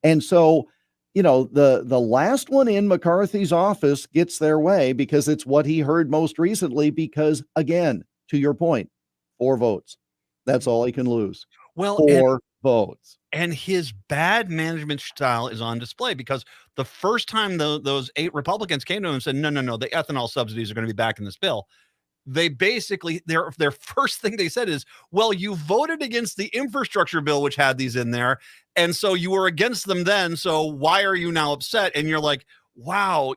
And so, the last one in McCarthy's office gets their way because it's what he heard most recently because, again, to your point, 4 votes. That's all he can lose. Well, 4 votes. And his bad management style is on display because the first time those 8 Republicans came to him and said, no, the ethanol subsidies are going to be back in this bill. They basically, their first thing they said is, well, you voted against the infrastructure bill, which had these in there. And so you were against them then. So why are you now upset? And you're like, wow,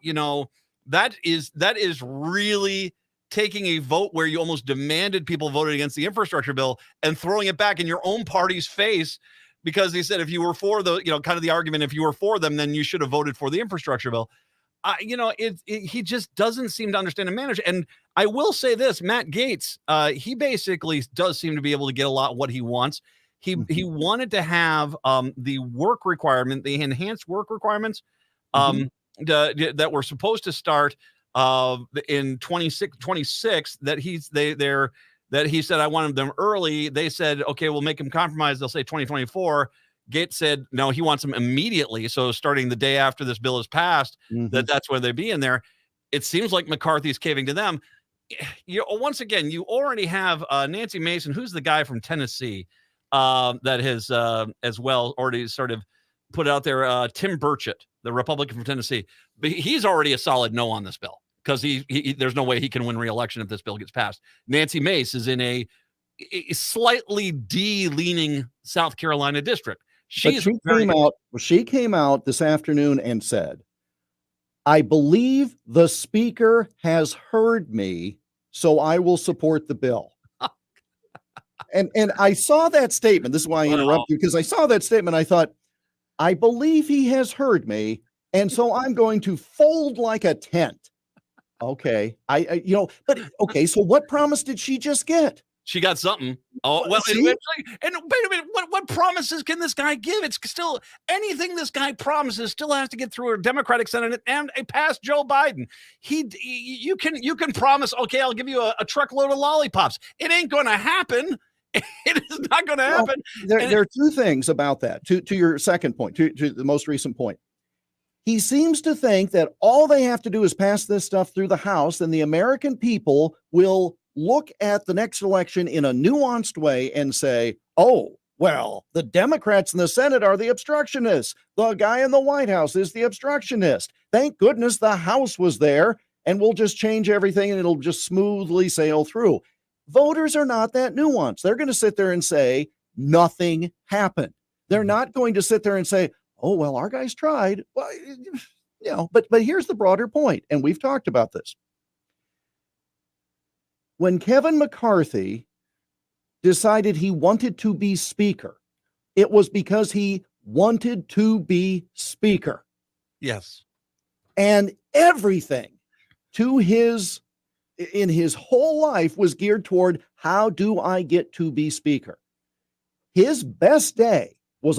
that is really taking a vote where you almost demanded people voted against the infrastructure bill and throwing it back in your own party's face, because they said if you were for kind of the argument, if you were for them, then you should have voted for the infrastructure bill. He just doesn't seem to understand and manage. And I will say this, Matt Gaetz, he basically does seem to be able to get a lot what he wants. He wanted to have the work requirement, the enhanced work requirements that were supposed to start in 26 that he said I wanted them early. They said, okay, we'll make him compromise. They'll say 2024. Gaetz said, no, he wants them immediately. So starting the day after this bill is passed, that's where they'd be in there. It seems like McCarthy's caving to them. Once again, you already have Nancy Mason, who's the guy from Tennessee that has as well already sort of put out there, Tim Burchett, the Republican from Tennessee. But he's already a solid no on this bill because he there's no way he can win re-election if this bill gets passed. Nancy Mace is in a slightly D-leaning South Carolina district. She came out this afternoon and said, I believe the speaker has heard me, so I will support the bill. And I saw that statement. This is why I interrupted, because I saw that statement. I thought, I believe he has heard me, and so I'm going to fold like a tent. Okay. But okay, so what promise did she just get? She got something. Oh, well, and wait a minute. What promises can this guy give? It's still anything this guy promises still has to get through a Democratic Senate and a past Joe Biden. You can promise, okay, I'll give you a truckload of lollipops. It ain't going to happen. It is not going to happen. There are 2 things about that. To your second point, to the most recent point. he seems to think that all they have to do is pass this stuff through the House, and the American people will look at the next election in a nuanced way and say, oh, well, the Democrats in the Senate are the obstructionists. The guy in the White House is the obstructionist. Thank goodness the House was there, and we'll just change everything and it'll just smoothly sail through. Voters are not that nuanced. They're going to sit there and say, nothing happened. They're not going to sit there and say, oh, well, our guys tried. Well, but here's the broader point, and we've talked about this. When Kevin McCarthy decided he wanted to be speaker, it was because he wanted to be speaker. Yes. And everything in his whole life was geared toward, how do I get to be speaker? His best day was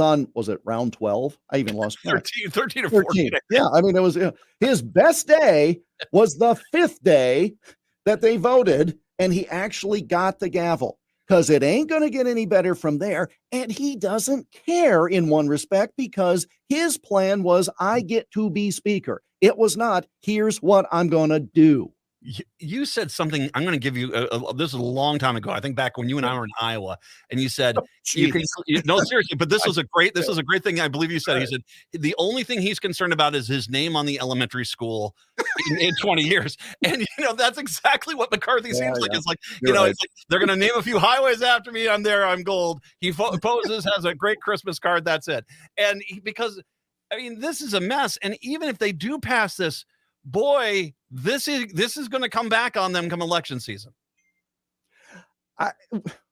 it round 12? I even lost 13 or 14. Yeah, I mean, it was his best day was the 5th day that they voted, and he actually got the gavel, because it ain't going to get any better from there. And he doesn't care in one respect, because his plan was, I get to be speaker. It was not, here's what I'm going to do. You said something. I'm going to give you this is a long time ago. I think back when you and I were in Iowa, and you said no, seriously. But this was a great thing. I believe you said. He said the only thing he's concerned about is his name on the elementary school in 20 years. And that's exactly what McCarthy seems like. It's like it's like, they're going to name a few highways after me. I'm there. I'm gold. He poses, has a great Christmas card. That's it. And because this is a mess. And even if they do pass this, boy, this is going to come back on them come election season.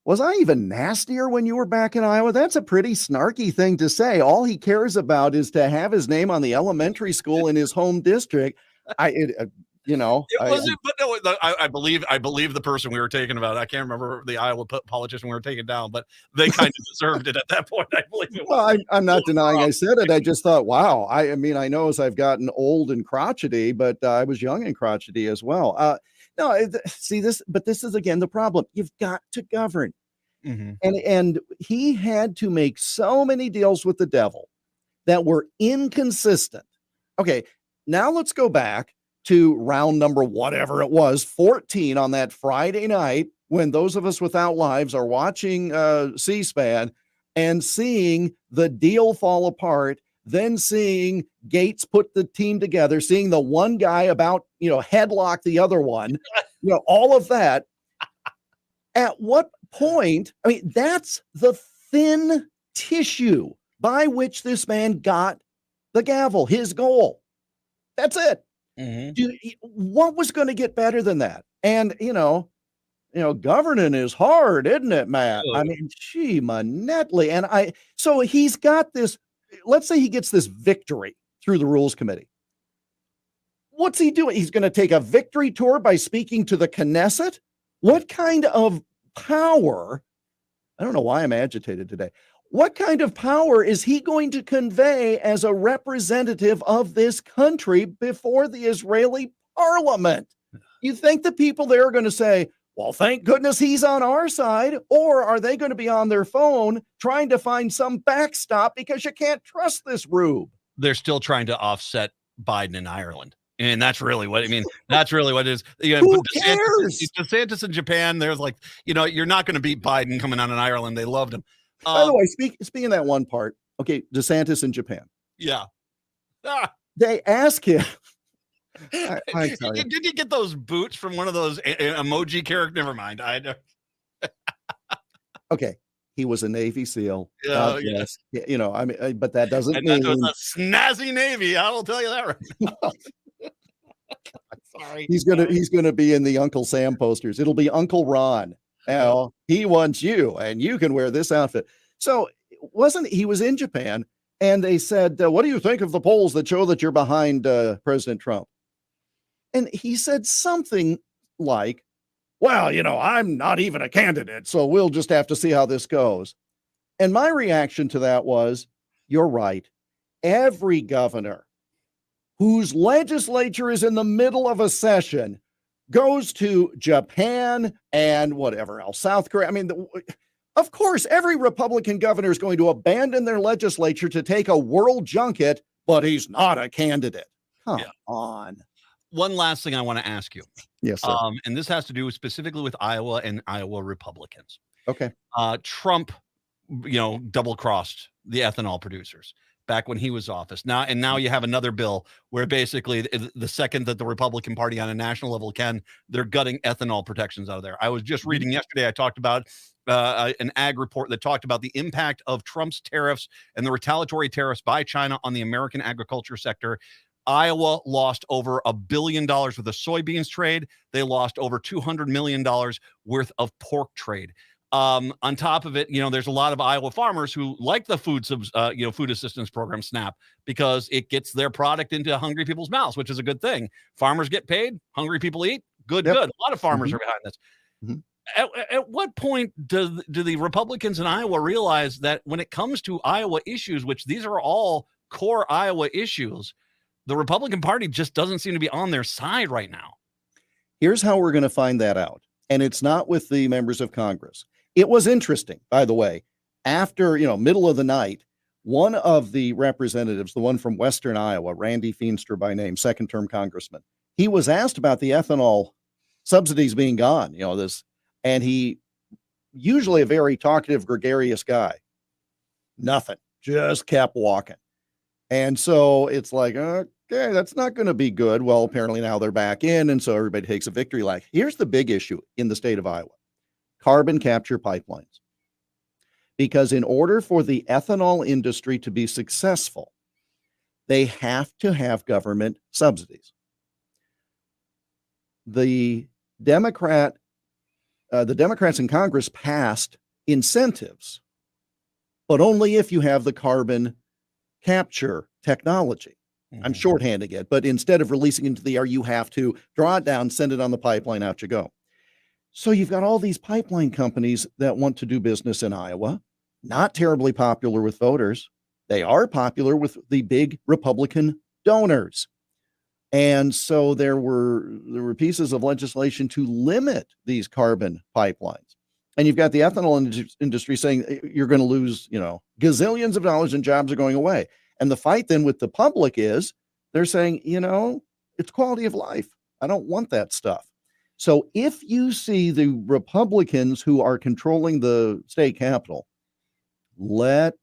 Was I even nastier when you were back in Iowa? That's a pretty snarky thing to say. All he cares about is to have his name on the elementary school in his home district. I believe the person we were taking about. I can't remember the Iowa politician we were taking down, but they kind of deserved it at that point. I believe it was. Well, I'm not denying I said it. I just thought, wow. I mean, I know as I've gotten old and crotchety, but I was young and crotchety as well. But this is again the problem. You've got to govern, and he had to make so many deals with the devil that were inconsistent. Okay. Now let's go back to round number, whatever it was, 14 on that Friday night, when those of us without lives are watching C-SPAN and seeing the deal fall apart, then seeing Gates put the team together, seeing the one guy about, headlock the other one, all of that. At what point, that's the thin tissue by which this man got the gavel, his goal. That's it. What was going to get better than that? And, governing is hard, isn't it, Matt? I mean, gee, Manetly. And so he's got this, let's say he gets this victory through the Rules Committee. What's he doing? He's going to take a victory tour by speaking to the Knesset? What kind of power? I don't know why I'm agitated today. What kind of power is he going to convey as a representative of this country before the Israeli parliament? You think the people there are going to say, well, thank goodness he's on our side, or are they going to be on their phone trying to find some backstop because you can't trust this rube? They're still trying to offset Biden in Ireland. And that's really what That's really what it is. Who cares? DeSantis in Japan, there's like, you're not going to beat Biden coming out in Ireland. They loved him. By the way, speaking of that one part, okay, DeSantis in Japan. Yeah. They ask him. I tell you. Did you get those boots from one of those emoji characters? Never mind. Okay. He was a Navy SEAL. Yes. But that doesn't mean that was a snazzy Navy. I will tell you that right now. Sorry. He's gonna be in the Uncle Sam posters. It'll be Uncle Ron. He wants you, and you can wear this outfit. So he was in Japan, and they said, what do you think of the polls that show that you're behind President Trump? And he said something like, well, I'm not even a candidate, so we'll just have to see how this goes. And my reaction to that was, you're right. Every governor whose legislature is in the middle of a session goes to Japan and whatever else, South Korea. I mean, of course, every Republican governor is going to abandon their legislature to take a world junket but he's not a candidate. Come Yeah. on. One last thing I want to ask you. Yes, sir. And this has to do specifically with Iowa and Iowa Republicans. Okay. Trump, double-crossed the ethanol producers back when he was office. Now you have another bill where basically the second that the Republican Party on a national level they're gutting ethanol protections out of there. I was just reading yesterday, I talked about an ag report that talked about the impact of Trump's tariffs and the retaliatory tariffs by China on the American agriculture sector. Iowa lost over $1 billion worth of soybeans trade. They lost over $200 million worth of pork trade. On top of it, there's a lot of Iowa farmers who like the food assistance program SNAP because it gets their product into hungry people's mouths, which is a good thing. Farmers get paid, hungry people eat. Good. A lot of farmers are behind this. At what point do the Republicans in Iowa realize that when it comes to Iowa issues, which these are all core Iowa issues, the Republican Party just doesn't seem to be on their side right now? Here's how we're going to find that out. And it's not with the members of Congress. It was interesting, by the way, after, middle of the night, one of the representatives, the one from Western Iowa, Randy Feenstra by name, second-term congressman, he was asked about the ethanol subsidies being gone, and he, usually a very talkative, gregarious guy, nothing, just kept walking. And so it's like, okay, that's not going to be good. Well, apparently now they're back in, and so everybody takes a victory lap. Here's the big issue in the state of Iowa. Carbon capture pipelines. Because in order for the ethanol industry to be successful, they have to have government subsidies. The Democrats in Congress passed incentives, but only if you have the carbon capture technology. I'm shorthanding it, but instead of releasing into the air, you have to draw it down, send it on the pipeline, out you go. So you've got all these pipeline companies that want to do business in Iowa, not terribly popular with voters. They are popular with the big Republican donors. And so there were pieces of legislation to limit these carbon pipelines. And you've got the ethanol industry saying you're going to lose, gazillions of dollars and jobs are going away. And the fight then with the public is they're saying, it's quality of life. I don't want that stuff. So if you see the Republicans who are controlling the state capitol let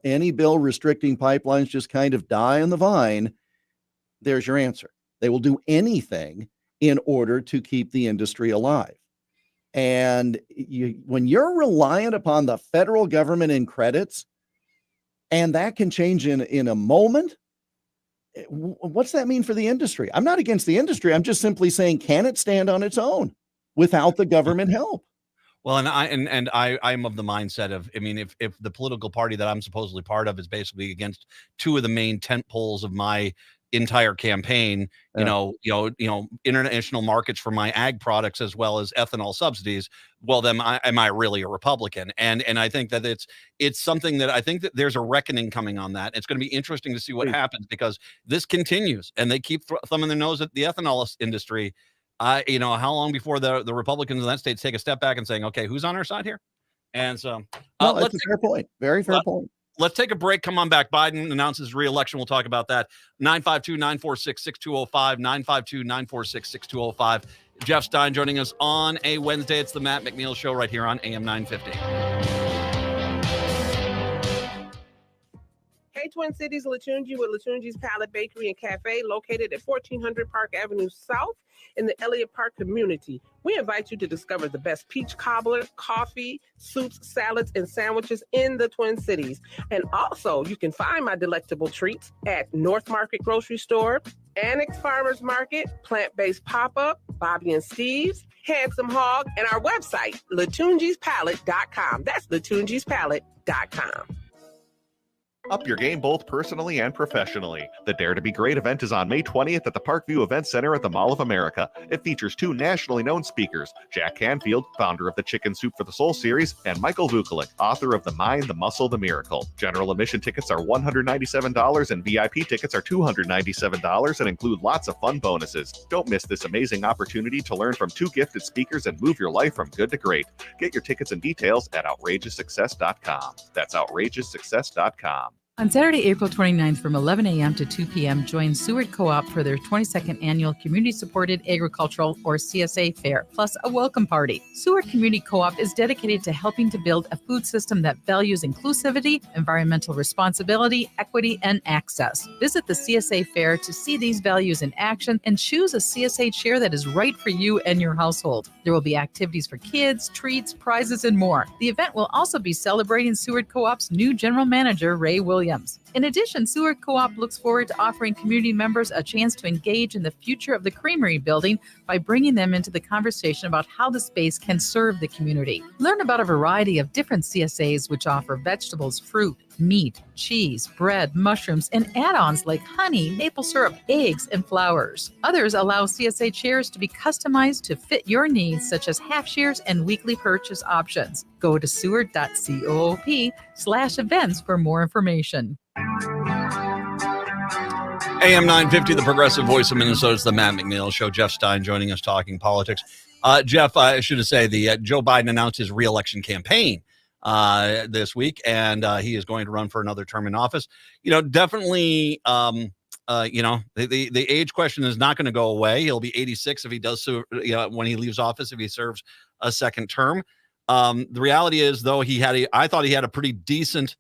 any bill restricting pipelines just kind of die on the vine, there's your answer. They will do anything in order to keep the industry alive. And when you're reliant upon the federal government in credits, and that can change in a moment, what's that mean for the industry? I'm not against the industry. I'm just simply saying, can it stand on its own without the government help? Well, I'm of the mindset of, if the political party that I'm supposedly part of is basically against two of the main tent poles of my entire campaign, international markets for my ag products as well as ethanol subsidies, well, then am I really a Republican? And I think that it's something that I think that there's a reckoning coming on that. It's going to be interesting to see what happens, because this continues and they keep thumbing their nose at the ethanol industry. How long before the Republicans in that state take a step back and saying, okay, who's on our side here? And so that's a fair point. Very fair point. Let's take a break. Come on back. Biden announces re-election. We'll talk about that. 952-946-6205, 952-946-6205. Jeff Stein joining us on a Wednesday. It's the Matt McNeil Show right here on AM 950. Hey, Twin Cities, Latunji with Latunji's Palette Bakery and Cafe, located at 1400 Park Avenue South in the Elliott Park community. We invite you to discover the best peach cobbler, coffee, soups, salads, and sandwiches in the Twin Cities. And also, you can find my delectable treats at North Market Grocery Store, Annex Farmers Market, Plant-Based Pop-Up, Bobby and Steve's, Handsome Hog, and our website, latunjispalette.com. That's latunjispalette.com. Up your game both personally and professionally. The Dare to Be Great event is on May 20th at the Parkview Event Center at the Mall of America. It features two nationally known speakers, Jack Canfield, founder of the Chicken Soup for the Soul series, and Michael Vukovic, author of The Mind, the Muscle, the Miracle. General admission tickets are $197 and VIP tickets are $297 and include lots of fun bonuses. Don't miss this amazing opportunity to learn from two gifted speakers and move your life from good to great. Get your tickets and details at outrageoussuccess.com. That's outrageoussuccess.com. On Saturday, April 29th from 11 a.m. to 2 p.m., join Seward Co-op for their 22nd annual Community-Supported Agricultural or CSA Fair, plus a welcome party. Seward Community Co-op is dedicated to helping to build a food system that values inclusivity, environmental responsibility, equity, and access. Visit the CSA Fair to see these values in action and choose a CSA chair that is right for you and your household. There will be activities for kids, treats, prizes, and more. The event will also be celebrating Seward Co-op's new general manager, Ray Williams. In addition, Seward Co-op looks forward to offering community members a chance to engage in the future of the creamery building by bringing them into the conversation about how the space can serve the community. Learn about a variety of different CSAs which offer vegetables, fruit, meat, cheese, bread, mushrooms, and add-ons like honey, maple syrup, eggs, and flowers. Others allow CSA chairs to be customized to fit your needs, such as half shares and weekly purchase options. Go to seward.coop/events for more information. AM 950, the progressive voice of Minnesota. It's the Matt McNeil Show. Jeff Stein joining us talking politics. Jeff, I should say Joe Biden announced his reelection campaign this week, and he is going to run for another term in office. Definitely, the age question is not going to go away. He'll be 86 if he does so, when he leaves office, if he serves a second term. The reality is, though, I thought he had a pretty decent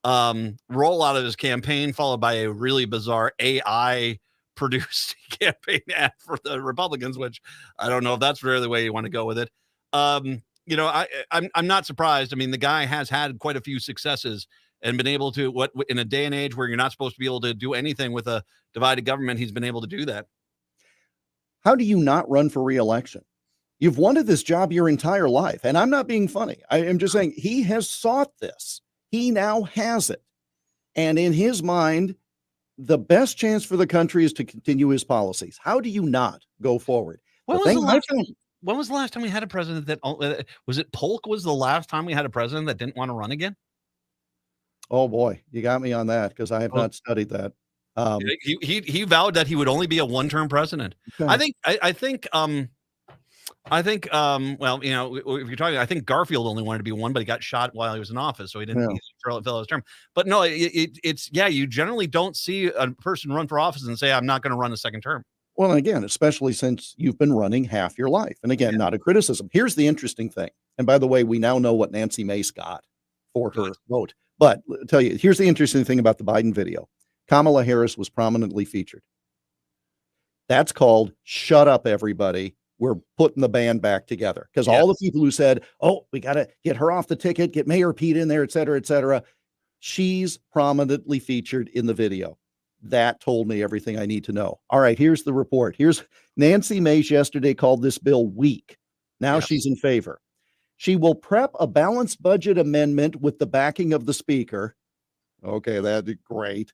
rollout of his campaign, followed by a really bizarre AI produced campaign ad for the Republicans, which I don't know if that's really the way you want to go with it. I'm not surprised. I mean, the guy has had quite a few successes and been able to, in a day and age where you're not supposed to be able to do anything with a divided government, he's been able to do that. How do you not run for re-election? You've wanted this job your entire life. And I'm not being funny. I am just saying he has sought this. He now has it. And in his mind, the best chance for the country is to continue his policies. How do you not go forward? When was the last time we had a president that was it Polk was the last time we had a president that didn't want to run again? Oh boy, you got me on that because I have not studied that. He vowed that he would only be a one-term president. Okay. I think, well, if you're talking, I think Garfield only wanted to be one, but he got shot while he was in office, so he didn't fill his term. But no, you generally don't see a person run for office and say, I'm not going to run a second term. Well, again, especially since you've been running half your life. And again, not a criticism. Here's the interesting thing. And by the way, we now know what Nancy Mace got for her vote. But I'll tell you, here's the interesting thing about the Biden video. Kamala Harris was prominently featured. That's called shut up, everybody. We're putting the band back together. Because all the people who said, oh, we got to get her off the ticket, get Mayor Pete in there, et cetera, she's prominently featured in the video. That told me everything I need to know. All right, here's the report. Here's Nancy Mace yesterday called this bill weak. Now she's in favor. She will prep a balanced budget amendment with the backing of the speaker. Okay, that'd be great.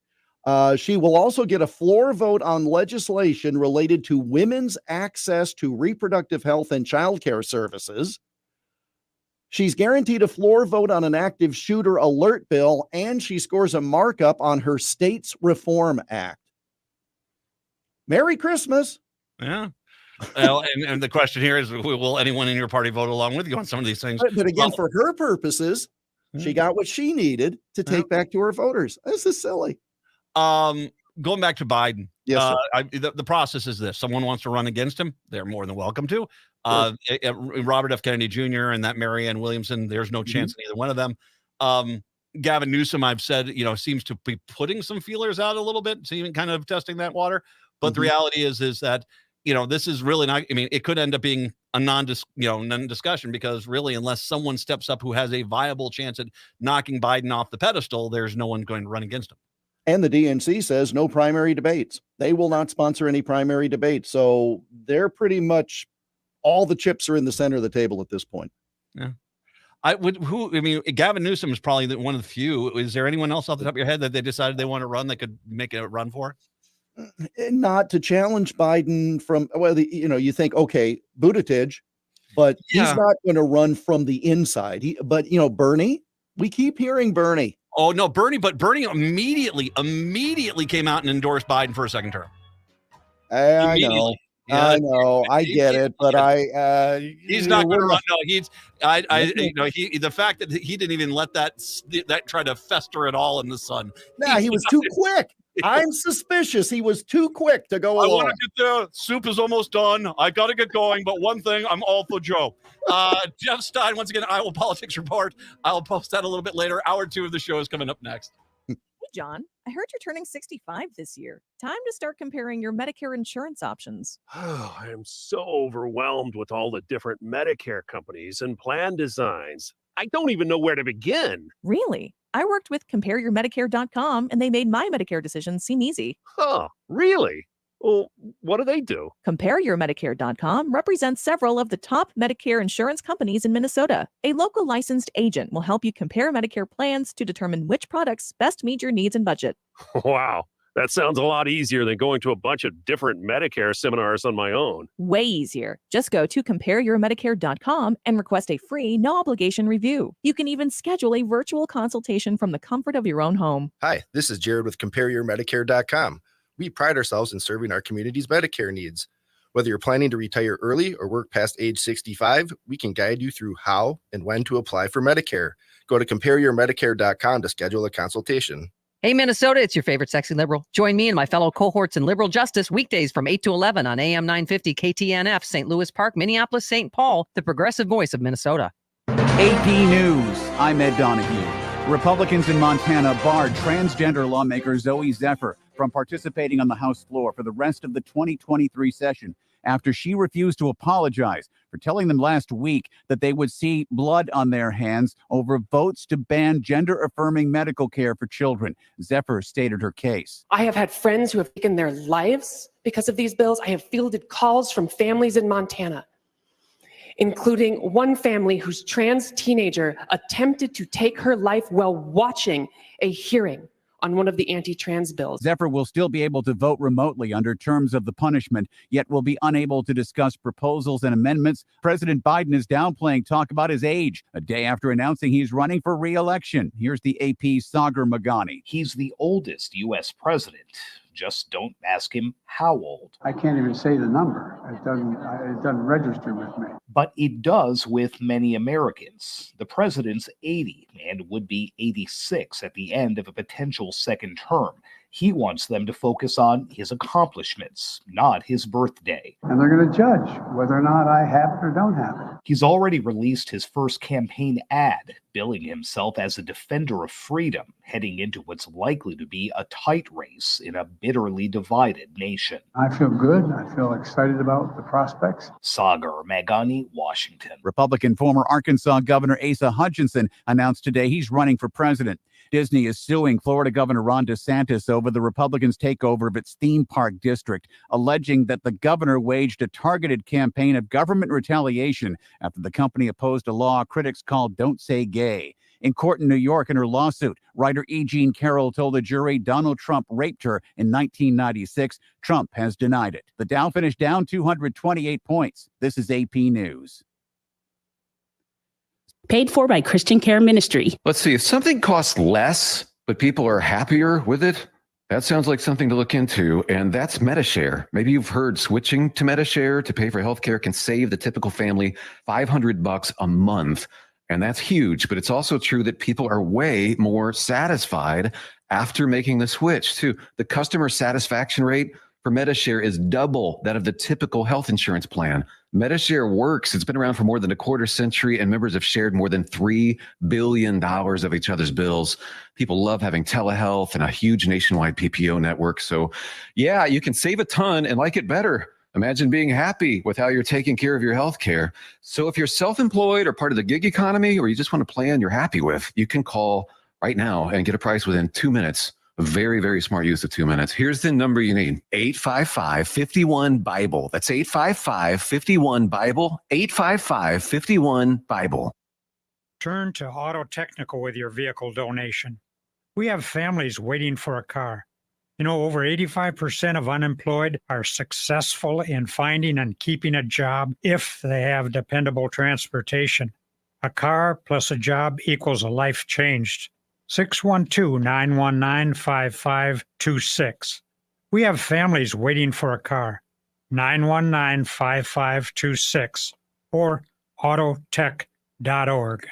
She will also get a floor vote on legislation related to women's access to reproductive health and childcare services. She's guaranteed a floor vote on an active shooter alert bill, and she scores a markup on her state's reform act. Merry Christmas. Yeah. Well, and the question here is, will anyone in your party vote along with you on some of these things? But again, for her purposes, she got what she needed to take back to her voters. This is silly. Going back to Biden. Yes, the process is this. Someone wants to run against him. They're more than welcome to. Robert F. Kennedy Jr. and that Marianne Williamson, there's no chance in either one of them. Gavin Newsom, I've said, seems to be putting some feelers out a little bit, so even kind of testing that water. But the reality is that, this is really not, it could end up being a non-discussion because really, unless someone steps up who has a viable chance at knocking Biden off the pedestal, there's no one going to run against him. And the DNC says no primary debates. They will not sponsor any primary debates. So they're pretty much all the chips are in the center of the table at this point. Yeah. Gavin Newsom is probably one of the few. Is there anyone else off the top of your head that they decided they want to run that could make a run for? Not to challenge Biden from, you think, okay, Buttigieg, but he's not going to run from the inside. Bernie, we keep hearing Bernie. Oh no, Bernie immediately came out and endorsed Biden for a second term. I know. I know, I get it, but he's not going to run. No, the fact that he didn't even let that try to fester at all in the sun. Yeah, he was too quick. I'm suspicious. He was too quick to go I along. want to get there. Soup is almost done. I got to get going. But one thing, I'm all for Joe. Jeff Stein, once again, Iowa Politics Report. I'll post that a little bit later. Hour 2 of the show is coming up next. Hey, John, I heard you're turning 65 this year. Time to start comparing your Medicare insurance options. Oh, I am so overwhelmed with all the different Medicare companies and plan designs. I don't even know where to begin. Really? I worked with compareyourmedicare.com and they made my Medicare decision seem easy. Huh, really? Well, what do they do? Compareyourmedicare.com represents several of the top Medicare insurance companies in Minnesota. A local licensed agent will help you compare Medicare plans to determine which products best meet your needs and budget. Wow, that sounds a lot easier than going to a bunch of different Medicare seminars on my own. Way easier. Just go to compareyourmedicare.com and request a free, no-obligation review. You can even schedule a virtual consultation from the comfort of your own home. Hi, this is Jared with compareyourmedicare.com. We pride ourselves in serving our community's Medicare needs. Whether you're planning to retire early or work past age 65, we can guide you through how and when to apply for Medicare. Go to compareyourmedicare.com to schedule a consultation. Hey, Minnesota, it's your favorite sexy liberal. Join me and my fellow cohorts in liberal justice weekdays from 8 to 11 on AM 950 KTNF, St. Louis Park, Minneapolis, St. Paul, the progressive voice of Minnesota. AP News, I'm Ed Donahue. Republicans in Montana barred transgender lawmaker Zoe Zephyr from participating on the House floor for the rest of the 2023 session after she refused to apologize for telling them last week that they would see blood on their hands over votes to ban gender-affirming medical care for children. Zephyr stated her case. I have had friends who have taken their lives because of these bills. I have fielded calls from families in Montana, including one family whose trans teenager attempted to take her life while watching a hearing on one of the anti-trans bills. Zephyr will still be able to vote remotely under terms of the punishment, yet will be unable to discuss proposals and amendments. President Biden is downplaying talk about his age, a day after announcing he's running for re-election. Here's the AP's Sagar Magani. He's the oldest U.S. president. Just don't ask him how old. I can't even say the number. It doesn't register with me. But it does with many Americans. The president's 80 and would be 86 at the end of a potential second term. He wants them to focus on his accomplishments, not his birthday. And they're going to judge whether or not I have it or don't have it. He's already released his first campaign ad, billing himself as a defender of freedom, heading into what's likely to be a tight race in a bitterly divided nation. I feel good. I feel excited about the prospects. Sagar Magani, Washington. Republican former Arkansas Governor Asa Hutchinson announced today he's running for president. Disney is suing Florida Governor Ron DeSantis over the Republicans' takeover of its theme park district, alleging that the governor waged a targeted campaign of government retaliation after the company opposed a law critics called Don't Say Gay. In court in New York in her lawsuit, writer E. Jean Carroll told the jury Donald Trump raped her in 1996. Trump has denied it. The Dow finished down 228 points. This is AP News. Paid for by Christian Care Ministry. Let's see, if something costs less, but people are happier with it, that sounds like something to look into, and that's MediShare. Maybe you've heard switching to MediShare to pay for healthcare can save the typical family $500 a month, and that's huge, but it's also true that people are way more satisfied after making the switch, too. The customer satisfaction rate for MediShare is double that of the typical health insurance plan. MediShare works. It's been around for more than a quarter century, and members have shared more than $3 billion of each other's bills. People love having telehealth and a huge nationwide PPO network. So, yeah, you can save a ton and like it better. Imagine being happy with how you're taking care of your health care. So if you're self-employed or part of the gig economy, or you just want a plan you're happy with, you can call right now and get a price within 2 minutes. A very, very smart use of 2 minutes. Here's the number you need. 855-51-BIBLE. That's 855-51-BIBLE. 855-51-BIBLE. Turn to Auto Technical with your vehicle donation. We have families waiting for a car. You know, over 85% of unemployed are successful in finding and keeping a job if they have dependable transportation. A car plus a job equals a life changed. 612-919-5526. We have families waiting for a car. 919-5526 or autotech.org.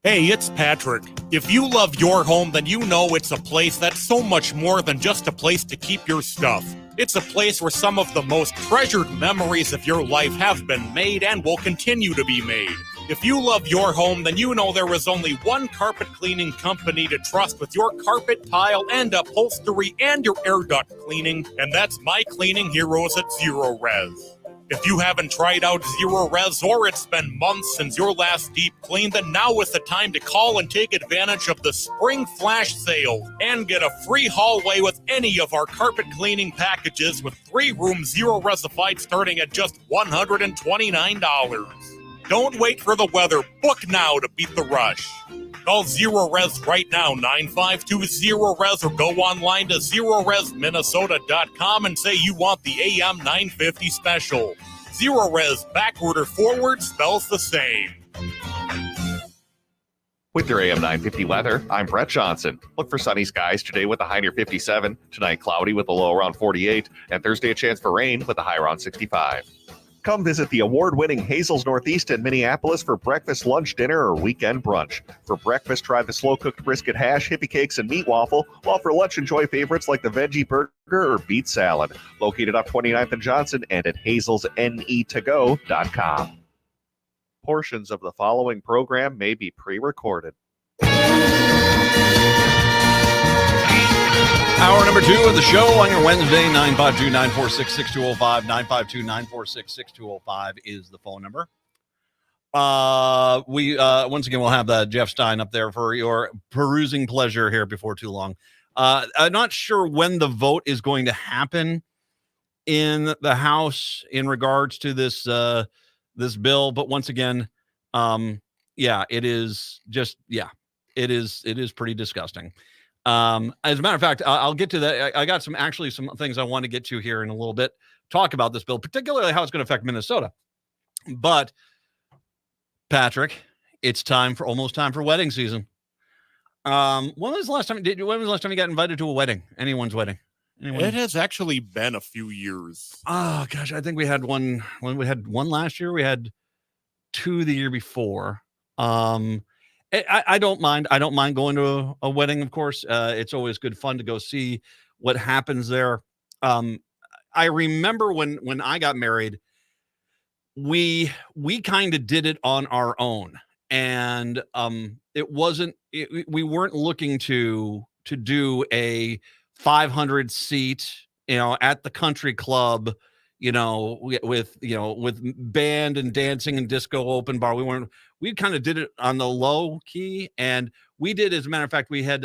Hey, it's Patrick. If you love your home, then you know it's a place that's so much more than just a place to keep your stuff. It's a place where some of the most treasured memories of your life have been made and will continue to be made. If you love your home, then you know there is only one carpet cleaning company to trust with your carpet, tile, and upholstery and your air duct cleaning, and that's My Cleaning Heroes at Zero Res. If you haven't tried out Zero Res or it's been months since your last deep clean, then now is the time to call and take advantage of the spring flash sale and get a free hallway with any of our carpet cleaning packages with 3-room Zero Resified starting at just $129. Don't wait for the weather. Book now to beat the rush. Call Zero Res right now, 952-ZERO-RES, or go online to ZeroResMinnesota.com and say you want the AM 950 special. Zero Res, backward or forward, spells the same. With your AM 950 weather, I'm Brett Johnson. Look for sunny skies today with a high near 57. Tonight, cloudy with a low around 48. And Thursday, a chance for rain with a high around 65. Come visit the award-winning Hazel's Northeast in Minneapolis for breakfast, lunch, dinner, or weekend brunch. For breakfast, try the slow-cooked brisket hash, hippie cakes, and meat waffle, while for lunch, enjoy favorites like the veggie burger or beet salad. Located off 29th and Johnson and at hazelsnetogo.com. Portions of the following program may be pre-recorded. Hour number 2 of the show on your Wednesday, 952-946-6205. 952-946-6205 is the phone number. We once again, we'll have Jeff Stein up there for your perusing pleasure here before too long. I'm not sure when the vote is going to happen in the House in regards to this this bill, but once again, it is pretty disgusting. As a matter of fact, I'll get to that. I got some things I want to get to here in a little bit, talk about this bill, particularly how it's going to affect Minnesota. But Patrick, it's almost time for wedding season. When was the last time you got invited to a wedding? Anyone's wedding? Anyone? It has actually been a few years. Oh gosh, I think we had one when we had one last year. We had 2 the year before. I don't mind. I don't mind going to a wedding, of course. It's always good fun to go see what happens there. I remember when I got married, we kind of did it on our own, and we weren't looking to do a 500 seat, at the country club, with band and dancing and disco open bar. We kind of did it on the low key, and we did, as a matter of fact, we had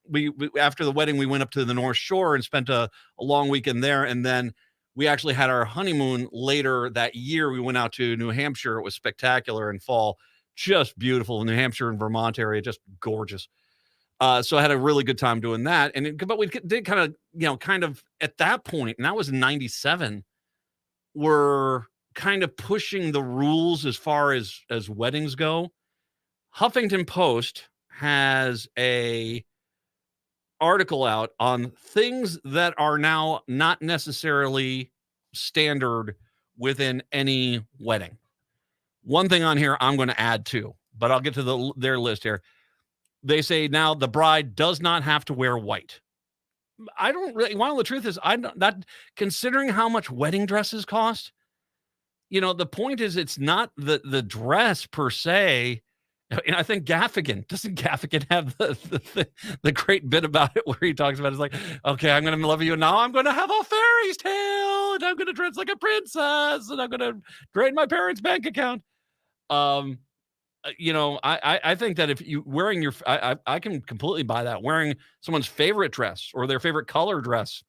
we after the wedding, we went up to the North Shore and spent a long weekend there, and then we actually had our honeymoon later that year. We went out to New Hampshire. It was spectacular in fall, just beautiful. New Hampshire and Vermont area, just gorgeous. So I had a really good time doing that, but we did kind of at that point, and that was in '97. We're kind of pushing the rules as far as weddings go. Huffington Post has a article out on things that are now not necessarily standard within any wedding. One thing on here I'm going to add to, but I'll get to their list here. They say now the bride does not have to wear white. I don't really, the truth is, that considering how much wedding dresses cost, the point is it's not the dress per se. And I think doesn't Gaffigan have the great bit about it where he talks about it's like, okay, I'm going to love you, and now I'm going to have a fairy's tale, and I'm going to dress like a princess, and I'm going to drain my parents' bank account. I think that if you wearing I can completely buy that. Wearing someone's favorite dress or their favorite color dress,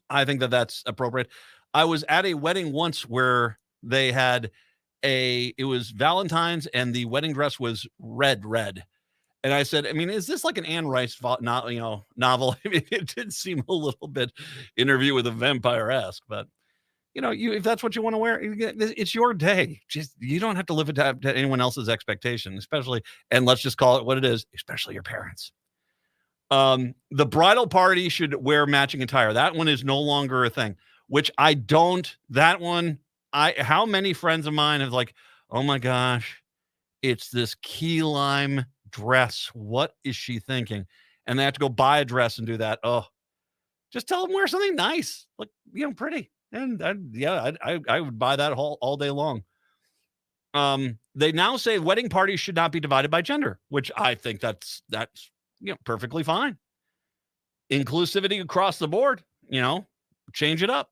I think that's appropriate. I was at a wedding once where they had it was Valentine's and the wedding dress was red. And I said, is this like an Anne Rice novel? It did seem a little bit Interview with a Vampire-esque, but if that's what you want to wear, it's your day. You don't have to live it to anyone else's expectation, especially, and let's just call it what it is, especially your parents. The bridal party should wear matching attire. That one is no longer a thing. which I don't. That one, how many friends of mine have like, oh my gosh, it's this key lime dress. What is she thinking? And they have to go buy a dress and do that. Oh, just tell them wear something nice, like, pretty. And I would buy that all day long. They now say wedding parties should not be divided by gender, which I think that's perfectly fine. Inclusivity across the board, change it up.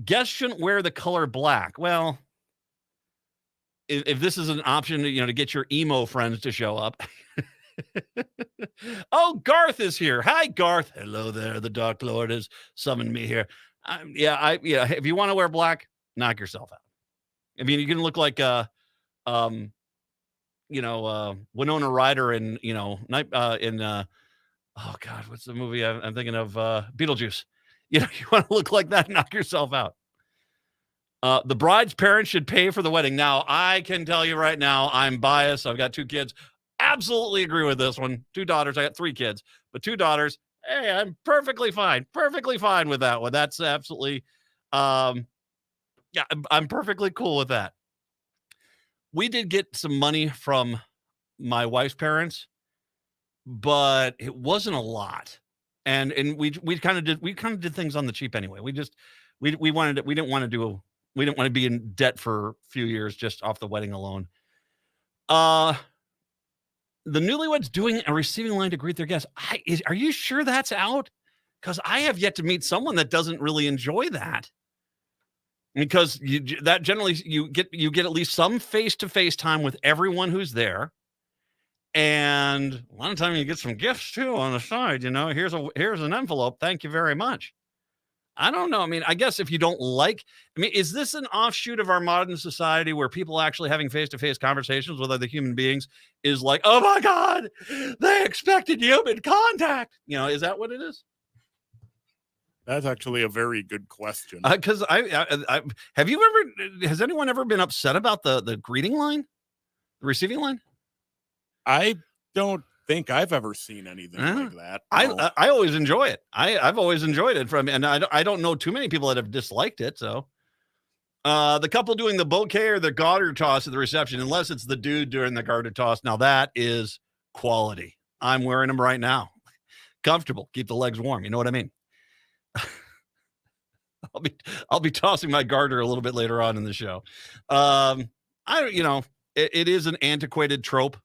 Guests shouldn't wear the color black. Well, if this is an option, to get your emo friends to show up. Oh, Garth is here. Hi, Garth. Hello there. The Dark Lord has summoned me here. If you want to wear black, knock yourself out. I mean, you can look like Winona Ryder in oh God, what's the movie I'm thinking of? Beetlejuice. You want to look like that, knock yourself out. The bride's parents should pay for the wedding. Now, I can tell you right now, I'm biased. I've got 2 kids. Absolutely agree with this one. 2 daughters. I got 3 kids, but 2 daughters. Hey, I'm perfectly fine with that one. That's absolutely, I'm perfectly cool with that. We did get some money from my wife's parents, but it wasn't a lot. And we kind of did things on the cheap anyway. We didn't want to be in debt for a few years just off the wedding alone. The newlyweds doing a receiving line to greet their guests. Are you sure that's out? Because I have yet to meet someone that doesn't really enjoy that. Because you get at least some face-to-face time with everyone who's there. And a lot of time you get some gifts too on the side, here's an envelope. Thank you very much. I don't know. I mean, I guess if you don't is this an offshoot of our modern society where people actually having face-to-face conversations with other human beings is like, oh my God, they expected human contact. Is that what it is? That's actually a very good question. Because has anyone ever been upset about the greeting line, the receiving line? I don't think I've ever seen anything like that. No. I always enjoy it. I've always enjoyed it and I don't know too many people that have disliked it. So, the couple doing the bouquet or the garter toss at the reception, unless it's the dude during the garter toss. Now that is quality. I'm wearing them right now. Comfortable, keep the legs warm. You know what I mean? I'll be tossing my garter a little bit later on in the show. It is an antiquated trope.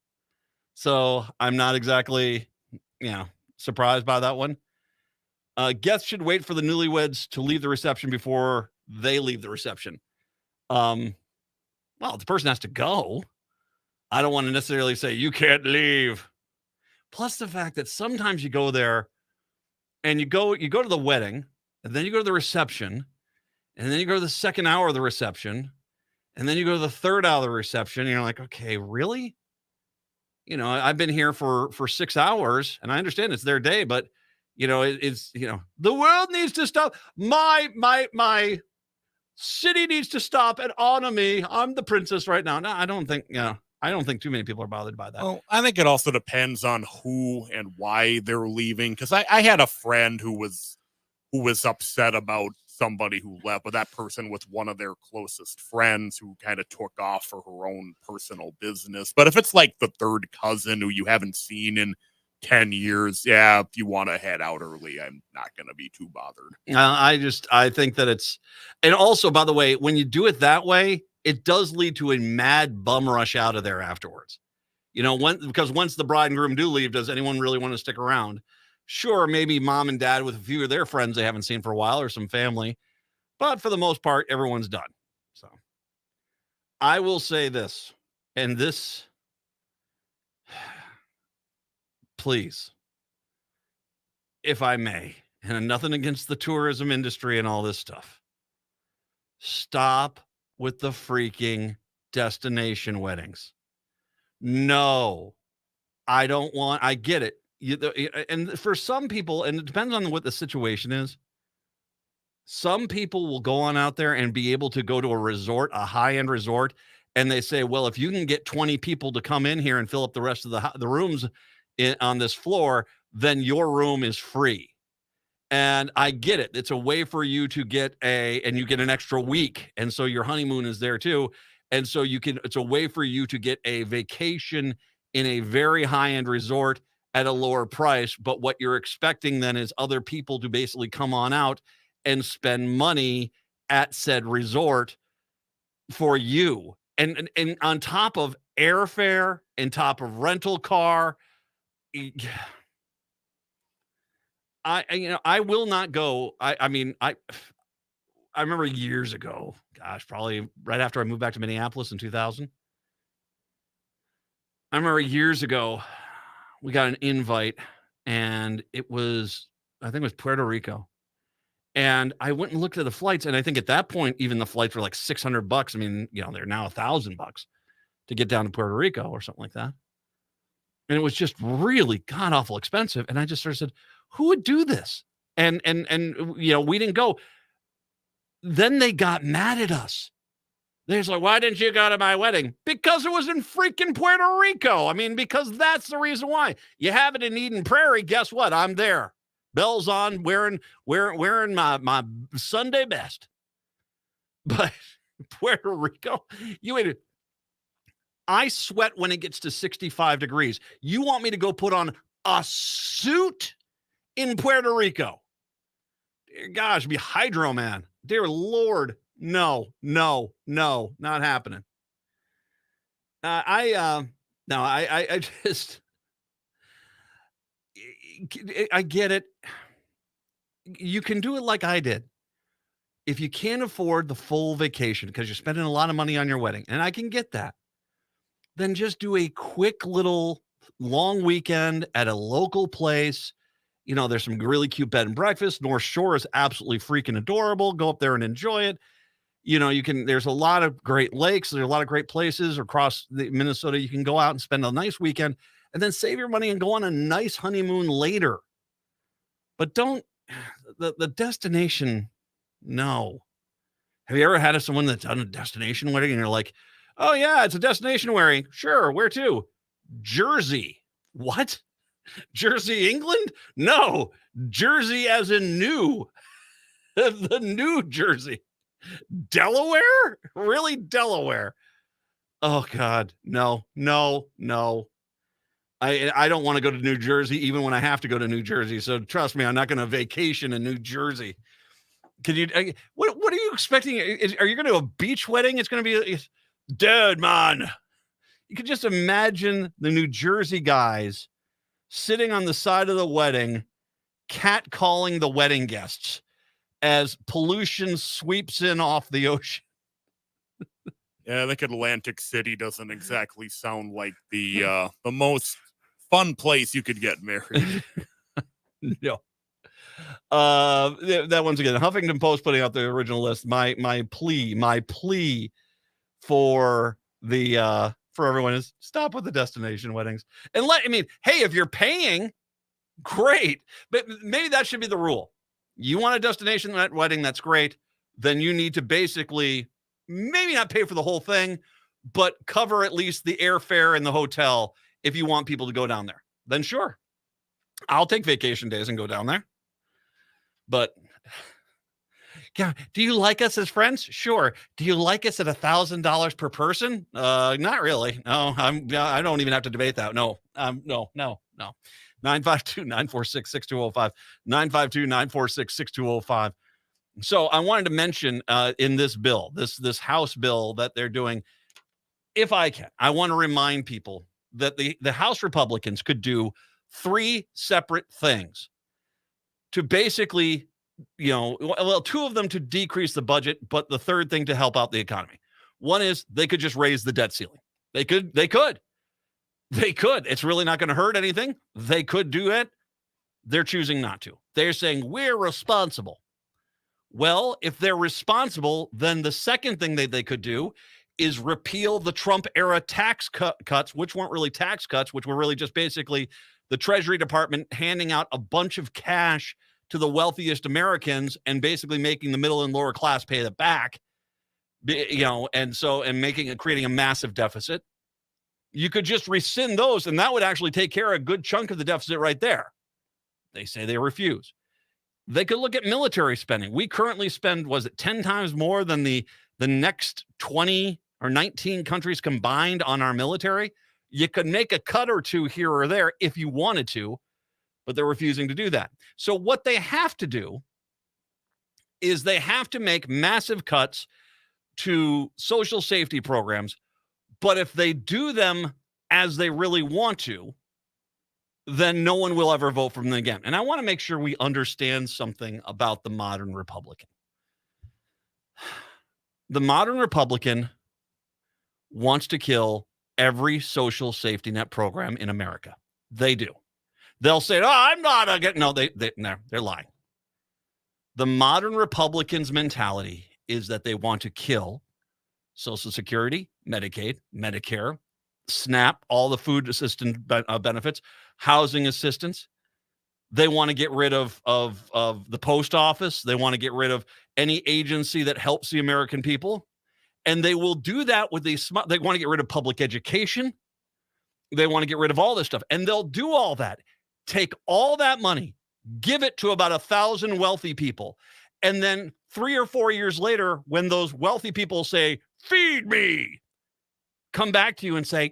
So I'm not exactly, surprised by that one. Guests should wait for the newlyweds to leave the reception before they leave the reception. Well, the person has to go. I don't want to necessarily say you can't leave. Plus the fact that sometimes you go there and you go to the wedding and then you go to the reception and then you go to the second hour of the reception and then you go to the third hour of the reception. And you're like, okay, really? I've been here for 6 hours and I understand it's their day, but it's the world needs to stop. My city needs to stop and honor me. I'm the princess right now. No, I don't think too many people are bothered by that. Well, I think it also depends on who and why they're leaving. Because I had a friend who was upset about somebody who left, but that person was one of their closest friends who kind of took off for her own personal business. But if it's like the third cousin who you haven't seen in 10 years, if you want to head out early, I'm not going to be too bothered. I think that and also, by the way, when you do it that way, it does lead to a mad bum rush out of there afterwards. Because once the bride and groom do leave, does anyone really want to stick around? Sure, maybe mom and dad with a few of their friends they haven't seen for a while or some family, but for the most part, everyone's done. So I will say this, and this, please, if I may, and nothing against the tourism industry and all this stuff, stop with the freaking destination weddings. No, I get it. And for some people, and it depends on what the situation is, some people will go on out there and be able to go to a high-end resort, and they say, well, if you can get 20 people to come in here and fill up the rest of the rooms on this floor, then your room is free. And I get it. It's a way for you to get and you get an extra week. And so your honeymoon is there too. And so it's a way for you to get a vacation in a very high-end resort at a lower price. But what you're expecting then is other people to basically come on out and spend money at said resort for you. And on top of airfare, and top of rental car, I will not go. I remember years ago, gosh, probably right after I moved back to Minneapolis in 2000. I remember years ago, we got an invite, and I think it was Puerto Rico. And I went and looked at the flights, and I think at that point, even the flights were like $600. I mean, they're now $1,000 to get down to Puerto Rico or something like that. And it was just really god awful expensive. And I just sort of said, who would do this? And we didn't go. Then they got mad at us. They're like, why didn't you go to my wedding? Because it was in freaking Puerto Rico. I mean, because that's the reason why. You have it in Eden Prairie. Guess what? I'm there. Bells on, wearing my Sunday best. But Puerto Rico, I sweat when it gets to 65 degrees. You want me to go put on a suit in Puerto Rico? Dear gosh, be Hydro Man. Dear Lord, no, not happening. I get it. You can do it like I did. If you can't afford the full vacation because you're spending a lot of money on your wedding, and I can get that, then just do a quick little long weekend at a local place. There's some really cute bed and breakfast. North Shore is absolutely freaking adorable. Go up there and enjoy it. There's a lot of great lakes. There's a lot of great places across Minnesota. You can go out and spend a nice weekend and then save your money and go on a nice honeymoon later. But the destination, no. Have you ever had someone that's done a destination wedding and you're like, oh yeah, it's a destination wedding. Sure, where to? Jersey. What? Jersey, England? No, Jersey as in new. The New Jersey. Delaware? Really? Delaware? Oh God, no. I don't want to go to New Jersey even when I have to go to New Jersey. So trust me, I'm not going to vacation in New Jersey. Can you? What are you expecting? Are you going to a beach wedding? It's going to be, dude, man. You could just imagine the New Jersey guys sitting on the side of the wedding, catcalling the wedding guests as pollution sweeps in off the ocean. Yeah, I think Atlantic City doesn't exactly sound like the most fun place you could get married. No. That once again, Huffington Post putting out the original list. My plea for everyone is stop with the destination weddings and hey, if you're paying, great, but maybe that should be the rule. You want a destination wedding, that's great. Then you need to basically maybe not pay for the whole thing, but cover at least the airfare and the hotel if you want people to go down there. Then sure, I'll take vacation days and go down there. But yeah, do you like us as friends? Sure. Do you like us at $1,000 per person? Not really. No, I don't even have to debate that. No. 952-946-6205. 952-946-6205. So I wanted to mention in this bill, this House bill that they're doing, if I can, I want to remind people that the House Republicans could do 3 separate things to basically, two of them to decrease the budget, but the third thing to help out the economy. One is they could just raise the debt ceiling. They could. It's really not going to hurt anything. They could do it. They're choosing not to. They're saying we're responsible. Well, if they're responsible, then the second thing that they could do is repeal the Trump era tax cuts, which weren't really tax cuts, which were really just basically the Treasury Department handing out a bunch of cash to the wealthiest Americans and basically making the middle and lower class pay it back, and creating a massive deficit. You could just rescind those, and that would actually take care of a good chunk of the deficit right there. They say they refuse. They could look at military spending. We currently spend, was it 10 times more than the next 20 or 19 countries combined on our military? You could make a cut or two here or there if you wanted to, but they're refusing to do that. So what they have to do is they have to make massive cuts to social safety programs. But if they do them as they really want to, then no one will ever vote for them again. And I want to make sure we understand something about the modern Republican. The modern Republican wants to kill every social safety net program in America. They do. They'll say, "Oh, I'm not against." No, they're lying. The modern Republican's mentality is that they want to kill Social Security, Medicaid, Medicare, SNAP, all the food assistance benefits, housing assistance. They want to get rid of the post office. They want to get rid of any agency that helps the American people. And they will do that with they want to get rid of public education. They want to get rid of all this stuff. And they'll do all that. Take all that money, give it to about 1,000 wealthy people. And then 3 or 4 years later, when those wealthy people say, "Feed me," come back to you and say,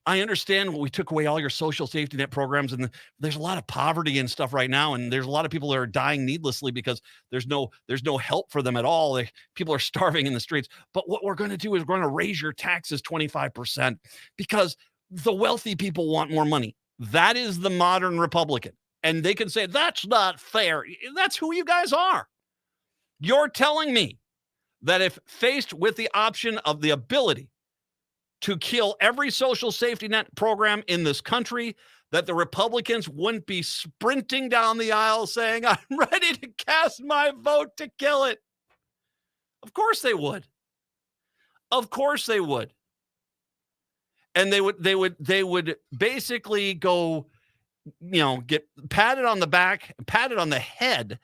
I understand we took away all your social safety net programs, and there's a lot of poverty and stuff right now, and there's a lot of people that are dying needlessly because there's no help for them at all. People are starving in the streets. But what we're going to do is we're going to raise your taxes 25% because the wealthy people want more money. That is the modern Republican. And they can say, that's not fair. That's who you guys are. You're telling me that if faced with the option of the ability to kill every social safety net program in this country, that the Republicans wouldn't be sprinting down the aisle saying, "I'm ready to cast my vote to kill it." Of course they would. Of course they would. And they would basically go, get patted on the back, patted on the head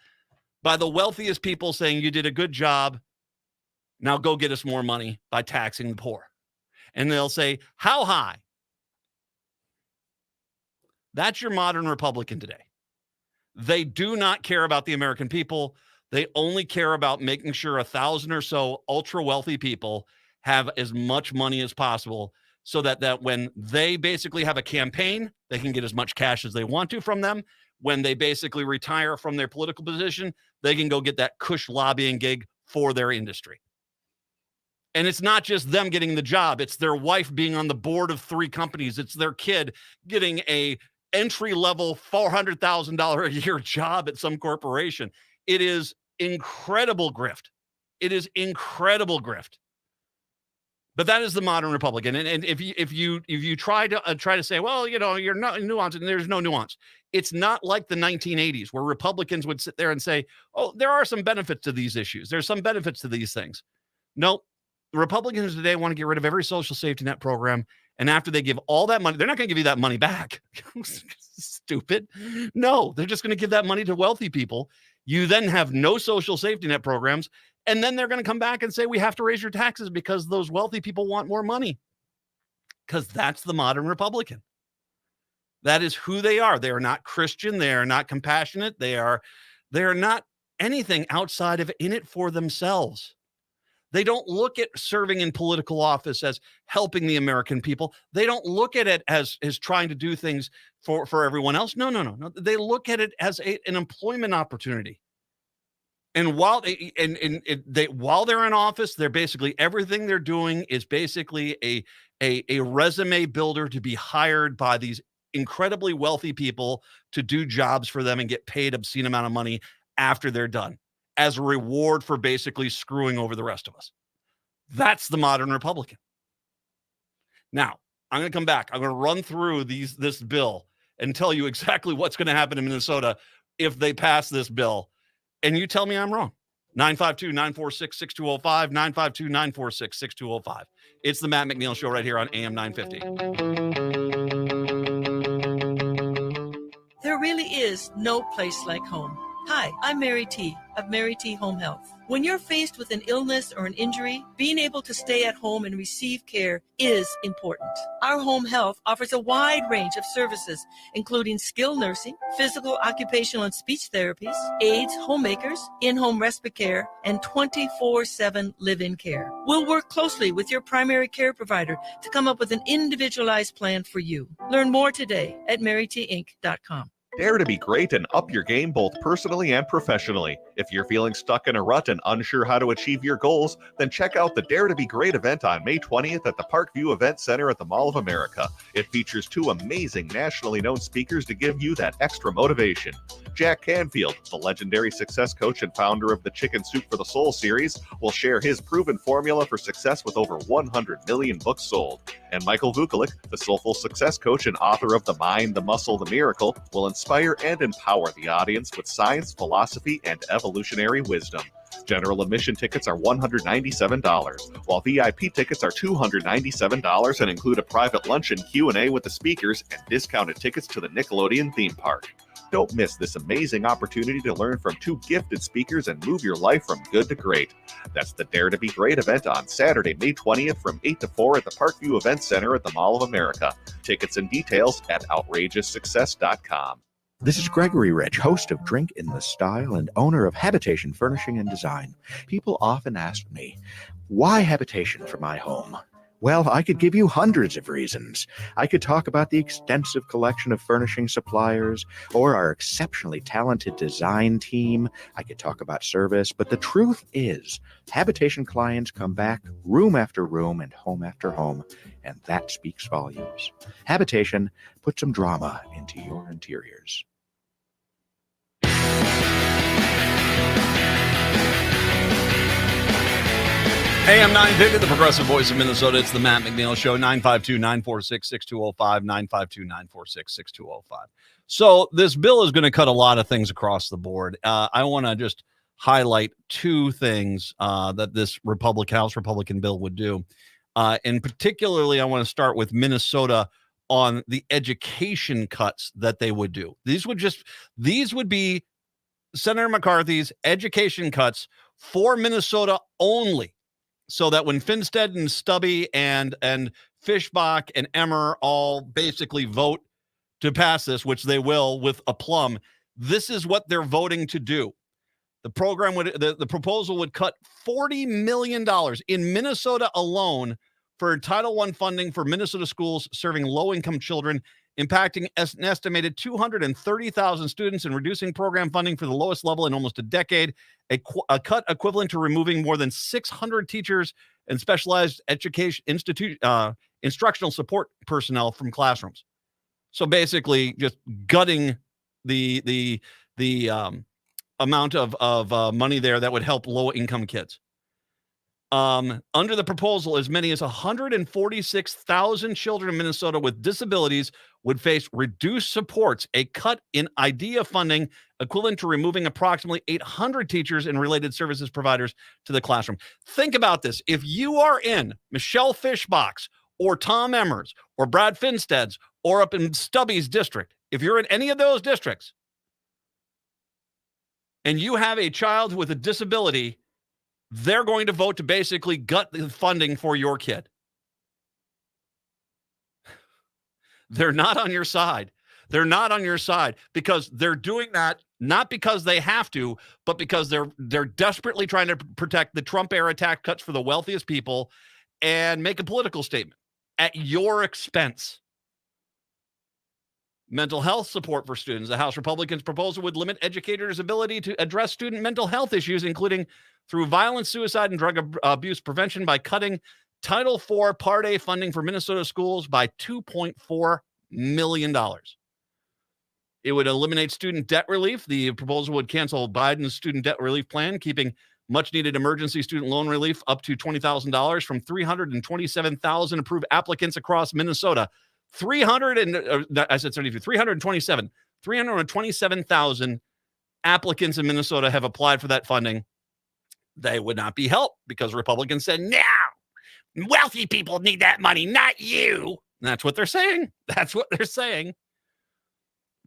by the wealthiest people saying, "You did a good job. Now go get us more money by taxing the poor." And they'll say, "How high?" That's your modern Republican today. They do not care about the American people. They only care about making sure 1,000 or so ultra wealthy people have as much money as possible so that when they basically have a campaign, they can get as much cash as they want to from them. When they basically retire from their political position, they can go get that cush lobbying gig for their industry. And it's not just them getting the job. It's their wife being on the board of 3 companies. It's their kid getting a entry-level $400,000 a year job at some corporation. It is incredible grift. It is incredible grift. But that is the modern Republican. And if you try to say, well, you're not nuanced, and there's no nuance. It's not like the 1980s where Republicans would sit there and say, "Oh, there are some benefits to these issues. There's some benefits to these things." Nope. The Republicans today want to get rid of every social safety net program. And after they give all that money, they're not going to give you that money back. Stupid. No, they're just going to give that money to wealthy people. You then have no social safety net programs. And then they're going to come back and say, "We have to raise your taxes because those wealthy people want more money." Because that's the modern Republican. That is who they are. They are not Christian. They are not compassionate. They are not anything outside of in it for themselves. They don't look at serving in political office as helping the American people. They don't look at it as trying to do things for everyone else. No. They look at it as an employment opportunity. And while they're in office, they're basically everything they're doing is basically a resume builder to be hired by these incredibly wealthy people to do jobs for them and get paid obscene amount of money after they're done, as a reward for basically screwing over the rest of us. That's the modern Republican. Now, I'm going to come back. I'm going to run through this bill and tell you exactly what's going to happen in Minnesota if they pass this bill. And you tell me I'm wrong. 952-946-6205, 952-946-6205. It's the Matt McNeil Show right here on AM 950. There really is no place like home. Hi, I'm Mary T. of Mary T. Home Health. When you're faced with an illness or an injury, being able to stay at home and receive care is important. Our home health offers a wide range of services, including skilled nursing, physical, occupational, and speech therapies, aides, homemakers, in-home respite care, and 24/7 live-in care. We'll work closely with your primary care provider to come up with an individualized plan for you. Learn more today at marytinc.com. Dare to be great and up your game both personally and professionally. If you're feeling stuck in a rut and unsure how to achieve your goals, then check out the Dare to be Great event on May 20th at the Parkview Event Center at the Mall of America. It features two amazing nationally known speakers to give you that extra motivation. Jack Canfield, the legendary success coach and founder of the Chicken Soup for the Soul series, will share his proven formula for success with over 100 million books sold. And Michael Vukovic, the soulful success coach and author of The Mind, the Muscle, the Miracle, will inspire and empower the audience with science, philosophy, and evolutionary wisdom. General admission tickets are $197, while VIP tickets are $297 and include a private lunch and Q&A with the speakers and discounted tickets to the Nickelodeon theme park. Don't miss this amazing opportunity to learn from two gifted speakers and move your life from good to great. That's the Dare to be Great event on Saturday, May 20th from 8 to 4 at the Parkview Event Center at the Mall of America. Tickets and details at outrageoussuccess.com. This is Gregory Rich, host of Drink in the Style and owner of Habitation Furnishing and Design. People often ask me, why habitation for my home? Well, I could give you hundreds of reasons. I could talk about the extensive collection of furnishing suppliers or our exceptionally talented design team. I could talk about service, but the truth is, habitation clients come back room after room and home after home, and that speaks volumes. Habitation, put some drama into your interiors. AM 950, the progressive voice of Minnesota. It's the Matt McNeil Show, 952-946-6205, 952-946-6205. So this bill is going to cut a lot of things across the board. I want to just highlight two things that this House Republican bill would do. And particularly, I want to start with Minnesota on the education cuts that they would do. These would be Senator McCarthy's education cuts for Minnesota only. So that when Finstead and Stubby and Fischbach and Emmer all basically vote to pass this, which they will with aplomb, this is what they're voting to do. The program the proposal would cut $40 million in Minnesota alone for Title I funding for Minnesota schools serving low-income children, impacting an estimated 230,000 students and reducing program funding for the lowest level in almost a decade, a cut equivalent to removing more than 600 teachers and specialized education instructional support personnel from classrooms. So basically just gutting the amount of money there that would help low-income kids. Under the proposal, as many as 146,000 children in Minnesota with disabilities would face reduced supports, a cut in IDEA funding equivalent to removing approximately 800 teachers and related services providers to the classroom. Think about this. If you are in Michelle Fischbach's or Tom Emmer's or Brad Finstead's or up in Stubby's district, if you're in any of those districts and you have a child with a disability, they're going to vote to basically gut the funding for your kid. They're not on your side. They're not on your side because they're doing that not because they have to, but because they're desperately trying to protect the Trump-era tax cuts for the wealthiest people and make a political statement at your expense. Mental health support for students. The House Republicans' proposal would limit educators' ability to address student mental health issues, including through violence, suicide, and drug abuse prevention by cutting Title IV Part A funding for Minnesota schools by $2.4 million. It would eliminate student debt relief. The proposal would cancel Biden's student debt relief plan, keeping much-needed emergency student loan relief up to $20,000 from 327,000 approved applicants across Minnesota. 327,000 applicants in Minnesota have applied for that funding. They would not be helped because Republicans said, no, wealthy people need that money, not you. And that's what they're saying. That's what they're saying.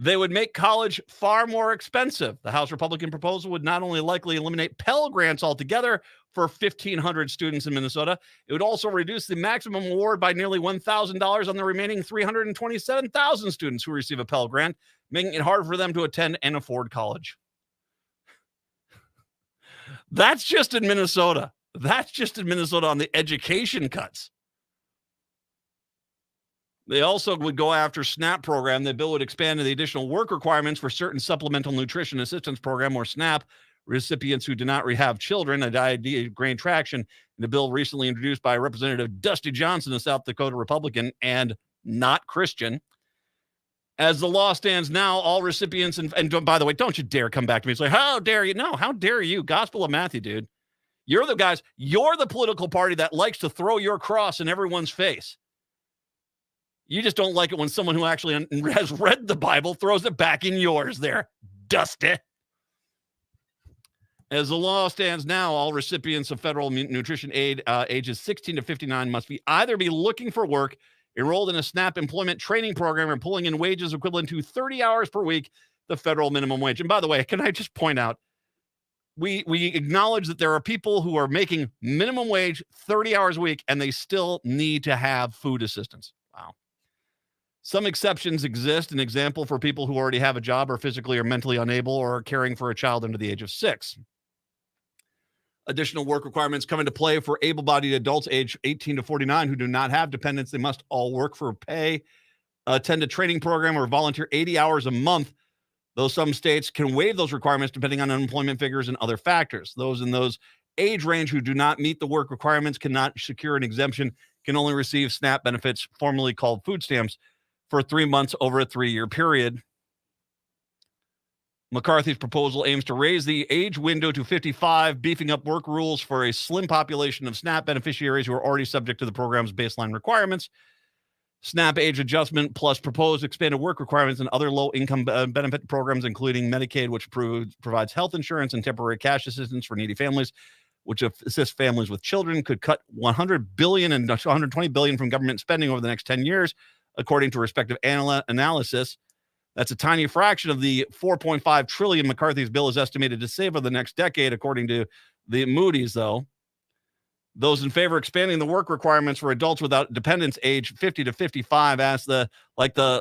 They would make college far more expensive. The House Republican proposal would not only likely eliminate Pell Grants altogether for 1,500 students in Minnesota, it would also reduce the maximum award by nearly $1,000 on the remaining 327,000 students who receive a Pell Grant, making it hard for them to attend and afford college. That's just in Minnesota. That's just in Minnesota on the education cuts. They also would go after SNAP program. The bill would expand to the additional work requirements for certain supplemental nutrition assistance program or SNAP recipients who do not have children. A idea gained traction in the bill recently introduced by Representative Dusty Johnson, a South Dakota Republican and not Christian. As the law stands now, all recipients, and by the way, don't you dare come back to me and say, how dare you? No, how dare you? Gospel of Matthew, dude. You're the guys, you're the political party that likes to throw your cross in everyone's face. You just don't like it when someone who actually has read the Bible throws it back in yours there, Dusty. As the law stands now, all recipients of federal nutrition aid ages 16 to 59 must either be looking for work, enrolled in a SNAP employment training program, or pulling in wages equivalent to 30 hours per week, the federal minimum wage. And by the way, can I just point out, we acknowledge that there are people who are making minimum wage 30 hours a week, and they still need to have food assistance. Wow. Some exceptions exist. An example for people who already have a job or physically or mentally unable or are caring for a child under the age of 6. Additional work requirements come into play for able-bodied adults age 18 to 49 who do not have dependents. They must all work for pay, attend a training program, or volunteer 80 hours a month, though some states can waive those requirements depending on unemployment figures and other factors. Those in those age range who do not meet the work requirements cannot secure an exemption, can only receive SNAP benefits, formerly called food stamps, for 3 months over a 3-year period. McCarthy's proposal aims to raise the age window to 55, beefing up work rules for a slim population of SNAP beneficiaries who are already subject to the program's baseline requirements. SNAP age adjustment plus proposed expanded work requirements and other low-income benefit programs, including Medicaid, which provides health insurance and temporary cash assistance for needy families, which assists families with children, could cut $100 billion and $120 billion from government spending over the next 10 years, according to respective analysis. That's a tiny fraction of the $4.5 trillion McCarthy's bill is estimated to save over the next decade, according to the Moody's, though. Those in favor of expanding the work requirements for adults without dependents age 50 to 55 asked the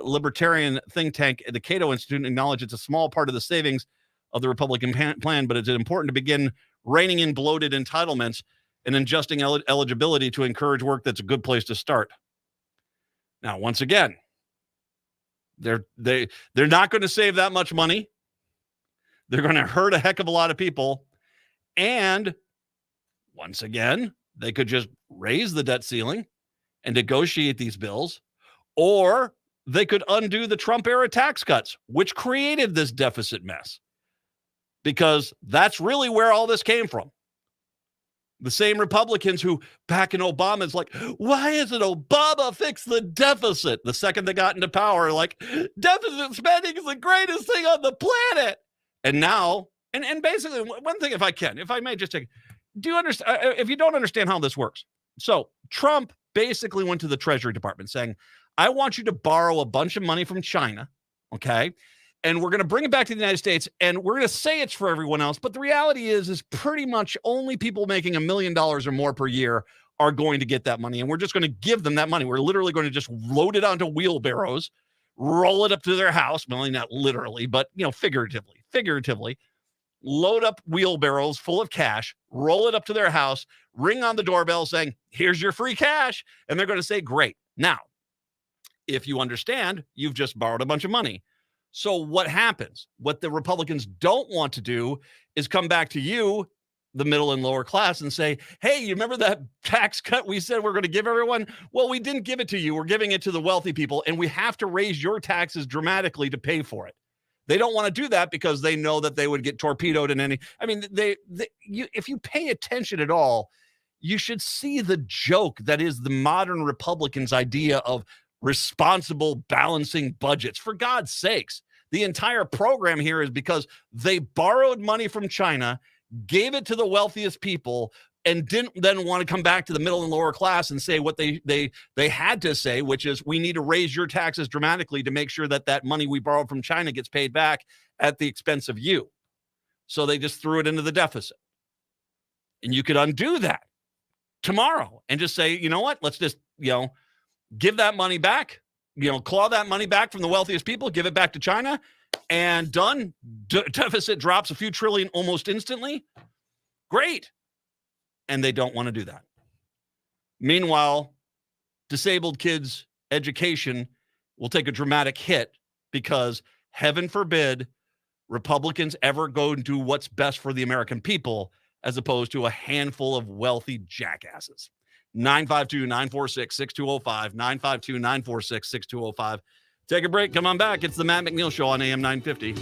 libertarian think tank, the Cato Institute, acknowledge it's a small part of the savings of the Republican plan, but it's important to begin reining in bloated entitlements and adjusting eligibility to encourage work. That's a good place to start. Now, once again, they're not going to save that much money. They're going to hurt a heck of a lot of people. And once again, they could just raise the debt ceiling and negotiate these bills, or they could undo the Trump era tax cuts, which created this deficit mess, because that's really where all this came from. The same Republicans who back in Obama's like, why isn't Obama fix the deficit? The second they got into power, like, deficit spending is the greatest thing on the planet. And now, and basically, one thing, if I may just take, do you understand, if you don't understand how this works? So Trump basically went to the Treasury Department saying, I want you to borrow a bunch of money from China, okay? And we're going to bring it back to the United States, and we're going to say it's for everyone else. But the reality is pretty much only people making $1 million or more per year are going to get that money. And we're just going to give them that money. We're literally going to just load it onto wheelbarrows, roll it up to their house. Well, not literally, but, figuratively, load up wheelbarrows full of cash, roll it up to their house, ring on the doorbell saying, here's your free cash. And they're going to say, great. Now, if you understand, you've just borrowed a bunch of money. So what happens? What the Republicans don't want to do is come back to you, the middle and lower class, and say, hey, you remember that tax cut we said we're going to give everyone? Well, we didn't give it to you. We're giving it to the wealthy people, and we have to raise your taxes dramatically to pay for it. They don't want to do that because they know that they would get torpedoed in any. I mean, if you pay attention at all, you should see the joke that is the modern Republicans' idea of responsible balancing budgets. For God's sakes, the entire program here is because they borrowed money from China, gave it to the wealthiest people, and didn't then want to come back to the middle and lower class and say what they had to say, which is we need to raise your taxes dramatically to make sure that that money we borrowed from China gets paid back at the expense of you. So they just threw it into the deficit. And you could undo that tomorrow and just say, you know what, let's just, give that money back, claw that money back from the wealthiest people, give it back to China, and done. Deficit drops a few trillion almost instantly. Great. And they don't want to do that. Meanwhile, disabled kids' education will take a dramatic hit because, heaven forbid, Republicans ever go and do what's best for the American people as opposed to a handful of wealthy jackasses. 952-946-6205, 952-946-6205. Take a break. Come on back. It's the Matt McNeil Show on AM 950.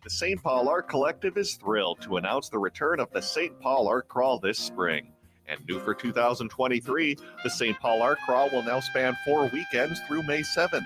The St. Paul Art Collective is thrilled to announce the return of the St. Paul Art Crawl this spring. And new for 2023, the St. Paul Art Crawl will now span 4 weekends through May 7th.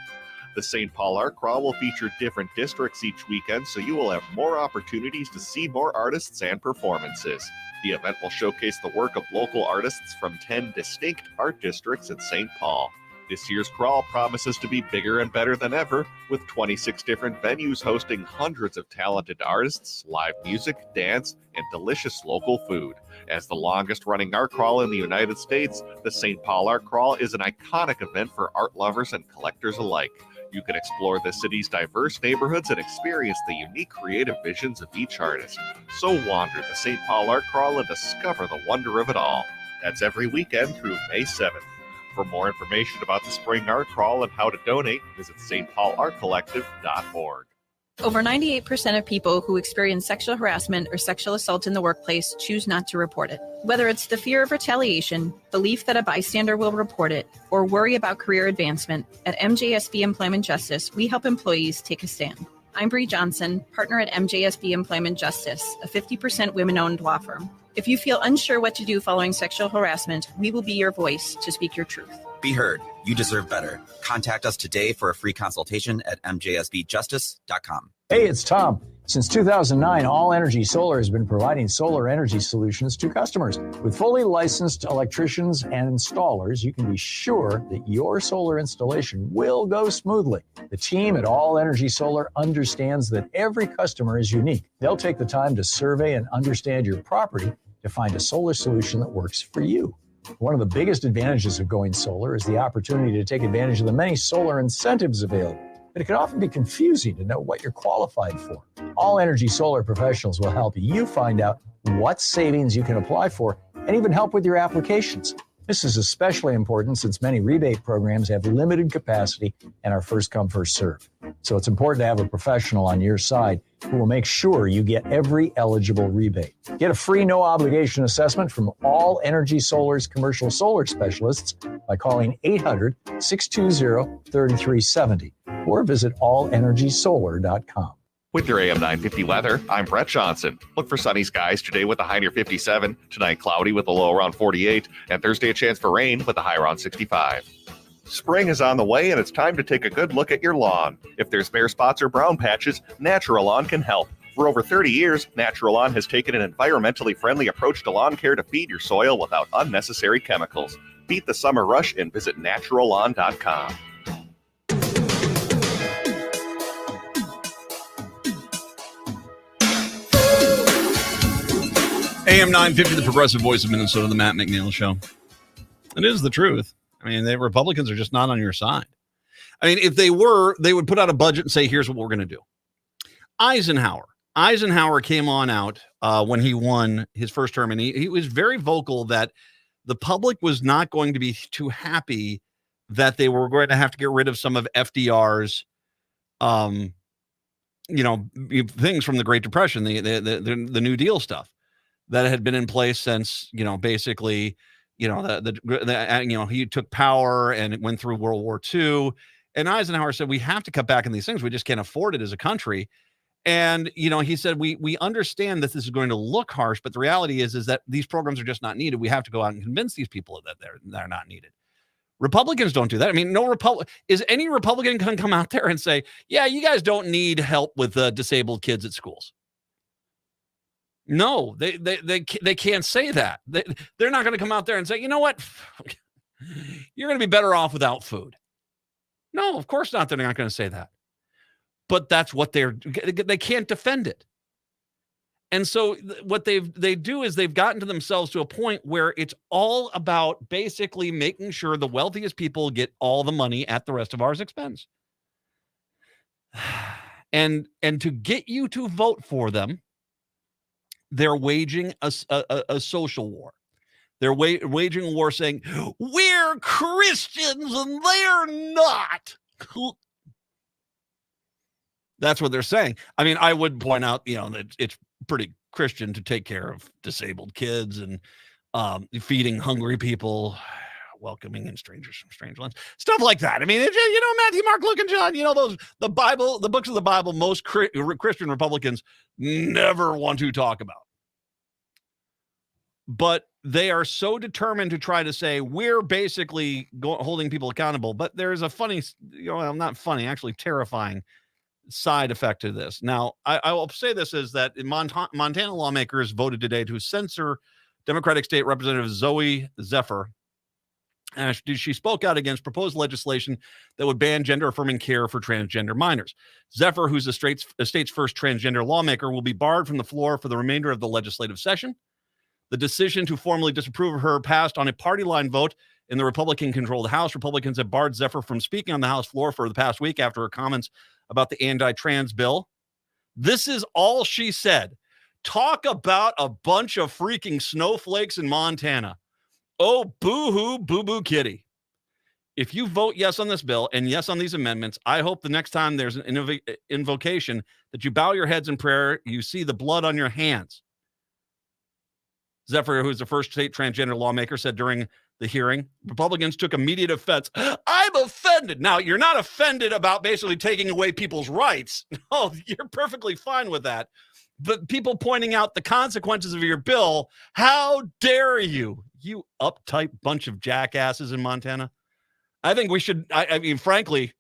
The St. Paul Art Crawl will feature different districts each weekend, so you will have more opportunities to see more artists and performances. The event will showcase the work of local artists from 10 distinct art districts in St. Paul. This year's crawl promises to be bigger and better than ever, with 26 different venues hosting hundreds of talented artists, live music, dance, and delicious local food. As the longest-running art crawl in the United States, the St. Paul Art Crawl is an iconic event for art lovers and collectors alike. You can explore the city's diverse neighborhoods and experience the unique creative visions of each artist. So wander the St. Paul Art Crawl and discover the wonder of it all. That's every weekend through May 7th. For more information about the Spring Art Crawl and how to donate, visit stpaulartcollective.org. Over 98% of people who experience sexual harassment or sexual assault in the workplace choose not to report it. Whether it's the fear of retaliation, belief that a bystander will report it, or worry about career advancement, at MJSB Employment Justice, we help employees take a stand. I'm Bree Johnson, partner at MJSB Employment Justice, a 50% women-owned law firm. If you feel unsure what to do following sexual harassment, we will be your voice to speak your truth. Be heard. You deserve better. Contact us today for a free consultation at mjsbjustice.com. Hey, it's Tom. Since 2009, All Energy Solar has been providing solar energy solutions to customers. With fully licensed electricians and installers, you can be sure that your solar installation will go smoothly. The team at All Energy Solar understands that every customer is unique. They'll take the time to survey and understand your property to find a solar solution that works for you. One of the biggest advantages of going solar is the opportunity to take advantage of the many solar incentives available. But it can often be confusing to know what you're qualified for. All Energy Solar professionals will help you find out what savings you can apply for and even help with your applications. This is especially important since many rebate programs have limited capacity and are first come, first serve. So it's important to have a professional on your side who will make sure you get every eligible rebate. Get a free no obligation assessment from All Energy Solar's commercial solar specialists by calling 800-620-3370 or visit allenergysolar.com. With your AM 950 weather, I'm Brett Johnson. Look for sunny skies today with a high near 57, tonight cloudy with a low around 48, and Thursday a chance for rain with a high around 65. Spring is on the way and it's time to take a good look at your lawn. If there's bare spots or brown patches, Natural Lawn can help. For over 30 years, Natural Lawn has taken an environmentally friendly approach to lawn care to feed your soil without unnecessary chemicals. Beat the summer rush and visit naturallawn.com. AM 950, the progressive voice of Minnesota, the Matt McNeil Show. It is the truth. I mean, the Republicans are just not on your side. I mean, if they were, they would put out a budget and say, here's what we're going to do. Eisenhower came on out when he won his first term, and he was very vocal that the public was not going to be too happy that they were going to have to get rid of some of FDR's things from the Great Depression, the New Deal stuff that had been in place since, basically, he took power and it went through World War II. And Eisenhower said, we have to cut back on these things. We just can't afford it as a country. And, he said, we understand that this is going to look harsh, but the reality is that these programs are just not needed. We have to go out and convince these people that they're not needed. Republicans don't do that. I mean, is any Republican going to come out there and say, yeah, you guys don't need help with disabled kids at schools? No, they can't say that. They're not going to come out there and say, you know what, you're going to be better off without food. No, of course not. They're not going to say that. But that's what they can't defend it. And so what they do is they've gotten to themselves to a point where it's all about basically making sure the wealthiest people get all the money at the rest of ours expense. And to get you to vote for them, they're waging a social war. They're waging a war saying, we're Christians and they're not. That's what they're saying. I mean, I would point out, that it's pretty Christian to take care of disabled kids and feeding hungry people, welcoming in strangers from strange lands, stuff like that. I mean, Matthew, Mark, Luke, and John, the Bible, the books of the Bible, most Christian Republicans never want to talk about. But they are so determined to try to say we're basically holding people accountable. But there's a funny, not funny, actually terrifying side effect to this. Now, I will say this is that Montana lawmakers voted today to censor Democratic State Representative Zoe Zephyr. She spoke out against proposed legislation that would ban gender-affirming care for transgender minors. Zephyr, who's the state's first transgender lawmaker, will be barred from the floor for the remainder of the legislative session. The decision to formally disapprove of her passed on a party line vote in the Republican-controlled House. Republicans have barred Zephyr from speaking on the House floor for the past week after her comments about the anti-trans bill. This is all she said. Talk about a bunch of freaking snowflakes in Montana. Oh, boo-hoo, boo-boo kitty. If you vote yes on this bill and yes on these amendments, I hope the next time there's an invocation that you bow your heads in prayer, you see the blood on your hands. Zephyr, who's the first state transgender lawmaker, said during the hearing, Republicans took immediate offense. I'm offended. Now, you're not offended about basically taking away people's rights. No, you're perfectly fine with that. But people pointing out the consequences of your bill, how dare you? You uptight bunch of jackasses in Montana. I think we should, I mean, frankly,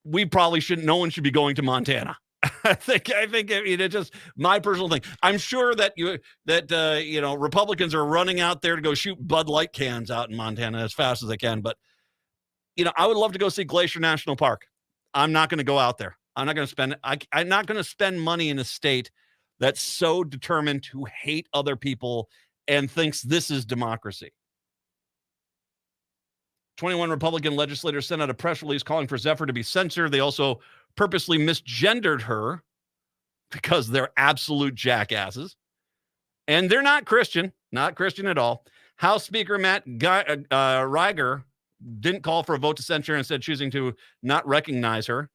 we probably shouldn't, no one should be going to Montana. I think it's just my personal thing. I'm sure that Republicans are running out there to go shoot Bud Light cans out in Montana as fast as they can. But, I would love to go see Glacier National Park. I'm not going to go out there. I'm not going to spend, I'm not going to spend money in a state that's so determined to hate other people and thinks this is democracy. 21 Republican legislators sent out a press release calling for Zephyr to be censored. They also purposely misgendered her because they're absolute jackasses. And they're not Christian at all. House Speaker Matt Reiger didn't call for a vote to censure, instead choosing to not recognize her.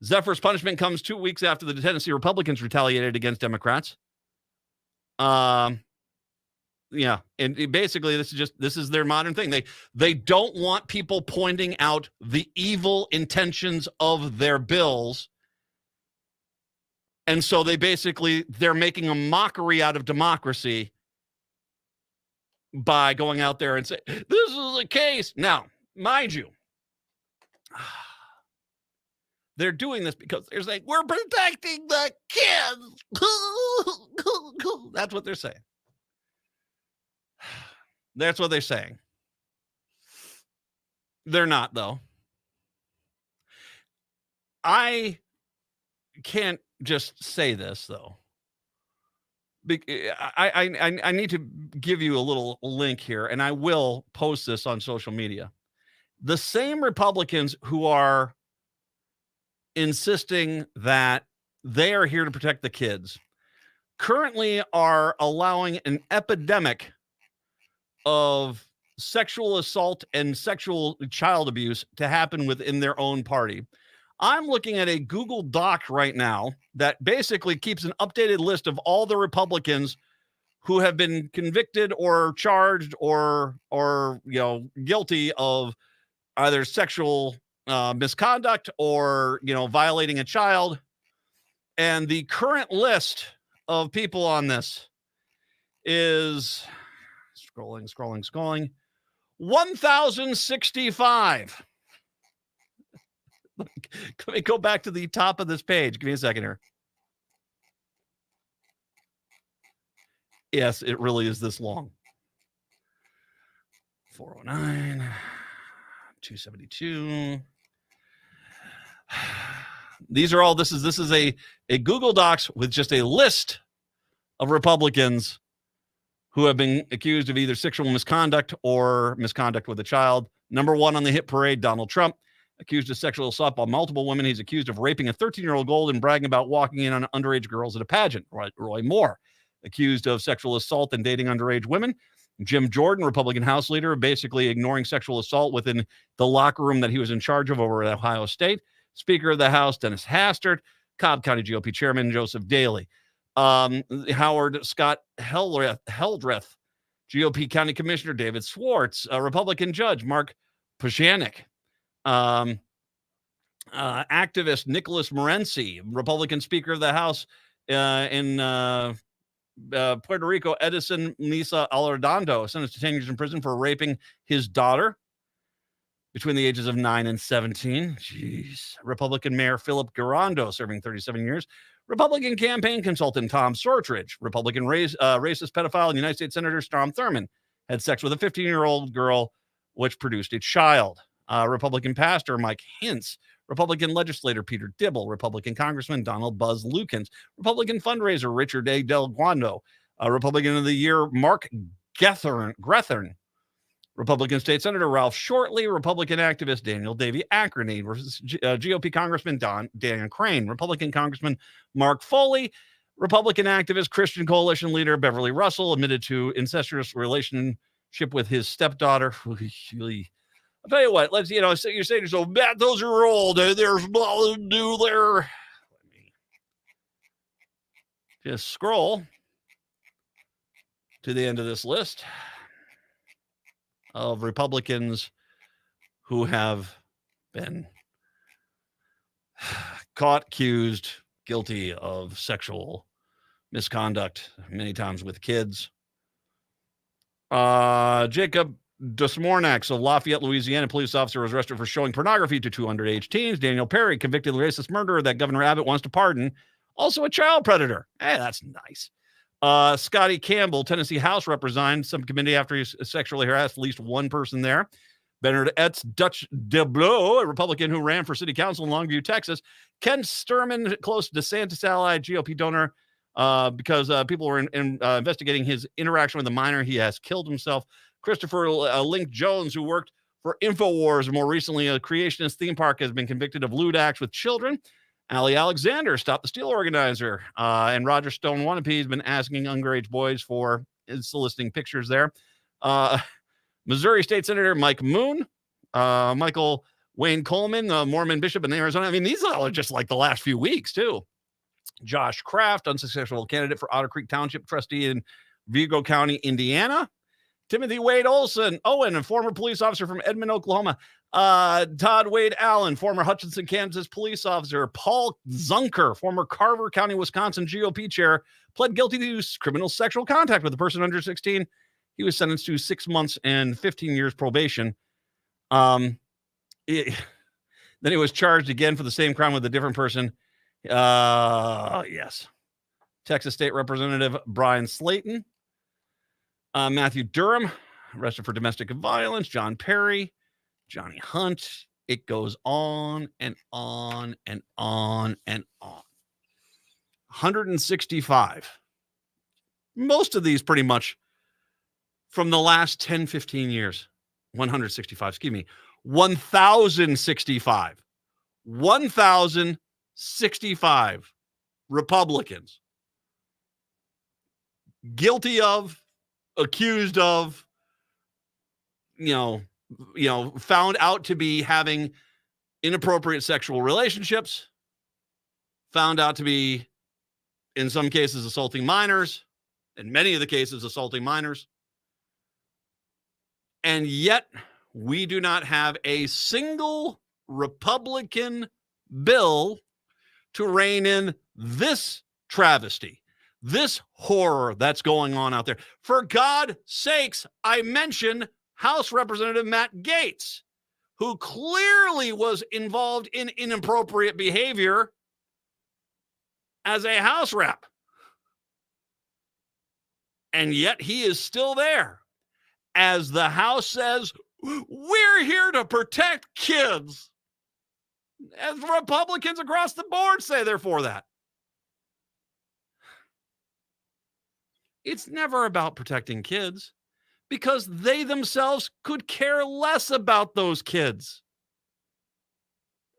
Zephyr's punishment comes 2 weeks after the Tennessee Republicans retaliated against Democrats. Yeah, and basically this is their modern thing. They don't want people pointing out the evil intentions of their bills. And so they're making a mockery out of democracy by going out there and say, this is a case. Now, mind you, they're doing this because they're saying, we're protecting the kids. That's what they're saying. That's what they're saying. They're not, though. I can't just say this, though. I need to give you a little link here, and I will post this on social media. The same Republicans who are insisting that they are here to protect the kids currently are allowing an epidemic of sexual assault and sexual child abuse to happen within their own party. I'm looking at a Google Doc right now that basically keeps an updated list of all the Republicans who have been convicted or charged or guilty of either sexual misconduct or violating a child. And the current list of people on this is scrolling 1,065. Let me go back to the top of this page. Give me a second here. Yes, it really is this long. 409, 272. These are all, this is a Google Docs with just a list of Republicans who have been accused of either sexual misconduct or misconduct with a child. Number one on the hit parade, Donald Trump, accused of sexual assault by multiple women. He's accused of raping a 13-year-old girl and bragging about walking in on underage girls at a pageant. Roy Moore, accused of sexual assault and dating underage women. Jim Jordan, Republican House leader, basically ignoring sexual assault within the locker room that he was in charge of over at Ohio State. Speaker of the House, Dennis Hastert. Cobb County GOP Chairman, Joseph Daley. Howard Scott Heldreth. GOP County Commissioner, David Swartz. Republican Judge, Mark Pajanik. Activist Nicholas Morency. Republican Speaker of the House in Puerto Rico, Edison Misa Alardondo, sentenced to 10 years in prison for raping his daughter between the ages of 9 and 17. Jeez. Republican Mayor Philip Garando, serving 37 years. Republican campaign consultant Tom Sortridge. Republican racist pedophile and United States Senator Strom Thurmond had sex with a 15-year-old girl, which produced a child. Republican pastor Mike Hintz. Republican legislator Peter Dibble. Republican Congressman Donald Buzz Lukens. Republican fundraiser Richard A. Del Guando. Republican of the Year Mark Grethern. Republican State Senator Ralph Shortley, Republican activist Daniel Davy Ackerney versus GOP Congressman Dan Crane, Republican Congressman Mark Foley, Republican activist Christian Coalition leader Beverly Russell admitted to incestuous relationship with his stepdaughter. I'll tell you what, let's, you're saying to yourself, Matt, those are old. There's blah, do there. Let me just scroll to the end of this list of Republicans who have been caught, accused, guilty of sexual misconduct, many times with kids. Jacob Desmornax of Lafayette, Louisiana, police officer was arrested for showing pornography to 2 underage teens. Daniel Perry, convicted racist murderer that Governor Abbott wants to pardon, also a child predator. Hey, that's nice. Scotty Campbell, Tennessee House representative, subcommittee after he sexually harassed at least one person there. Bernard Etz Dutch DeBlow, a Republican who ran for city council in Longview, Texas. Ken Sturman, close to DeSantis ally, GOP donor, because people were investigating his interaction with a minor. He has killed himself. Christopher Link Jones, who worked for InfoWars, and more recently a creationist theme park, has been convicted of lewd acts with children. Ali Alexander, Stop the Steal organizer, and Roger Stone wannabe has been asking underage boys for soliciting pictures there. Missouri State Senator Mike Moon, Michael Wayne Coleman, Mormon bishop in Arizona. I mean, these all are just like the last few weeks, too. Josh Kraft, unsuccessful candidate for Otter Creek Township trustee in Vigo County, Indiana. Timothy Wade Owen, a former police officer from Edmond, Oklahoma. Todd Wade Allen, former Hutchinson, Kansas police officer. Paul Zunker, former Carver County, Wisconsin GOP chair, pled guilty to criminal sexual contact with a person under 16. He was sentenced to 6 months and 15 years probation. Then he was charged again for the same crime with a different person. Yes. Texas State Representative Brian Slayton. Matthew Durham, arrested for domestic violence. John Perry, Johnny Hunt. It goes on and on and on and on. 165. Most of these pretty much from the last 10, 15 years. 165, excuse me. 1,065. 1,065 Republicans guilty of, accused of, found out to be having inappropriate sexual relationships, found out to be, in some cases, assaulting minors, in many of the cases, assaulting minors. And yet, we do not have a single Republican bill to rein in this travesty, this horror that's going on out there. For God's sakes, I mention House Representative Matt Gaetz, who clearly was involved in inappropriate behavior as a House rep. And yet he is still there. As the House says, we're here to protect kids. As Republicans across the board say they're for that. It's never about protecting kids because they themselves could care less about those kids.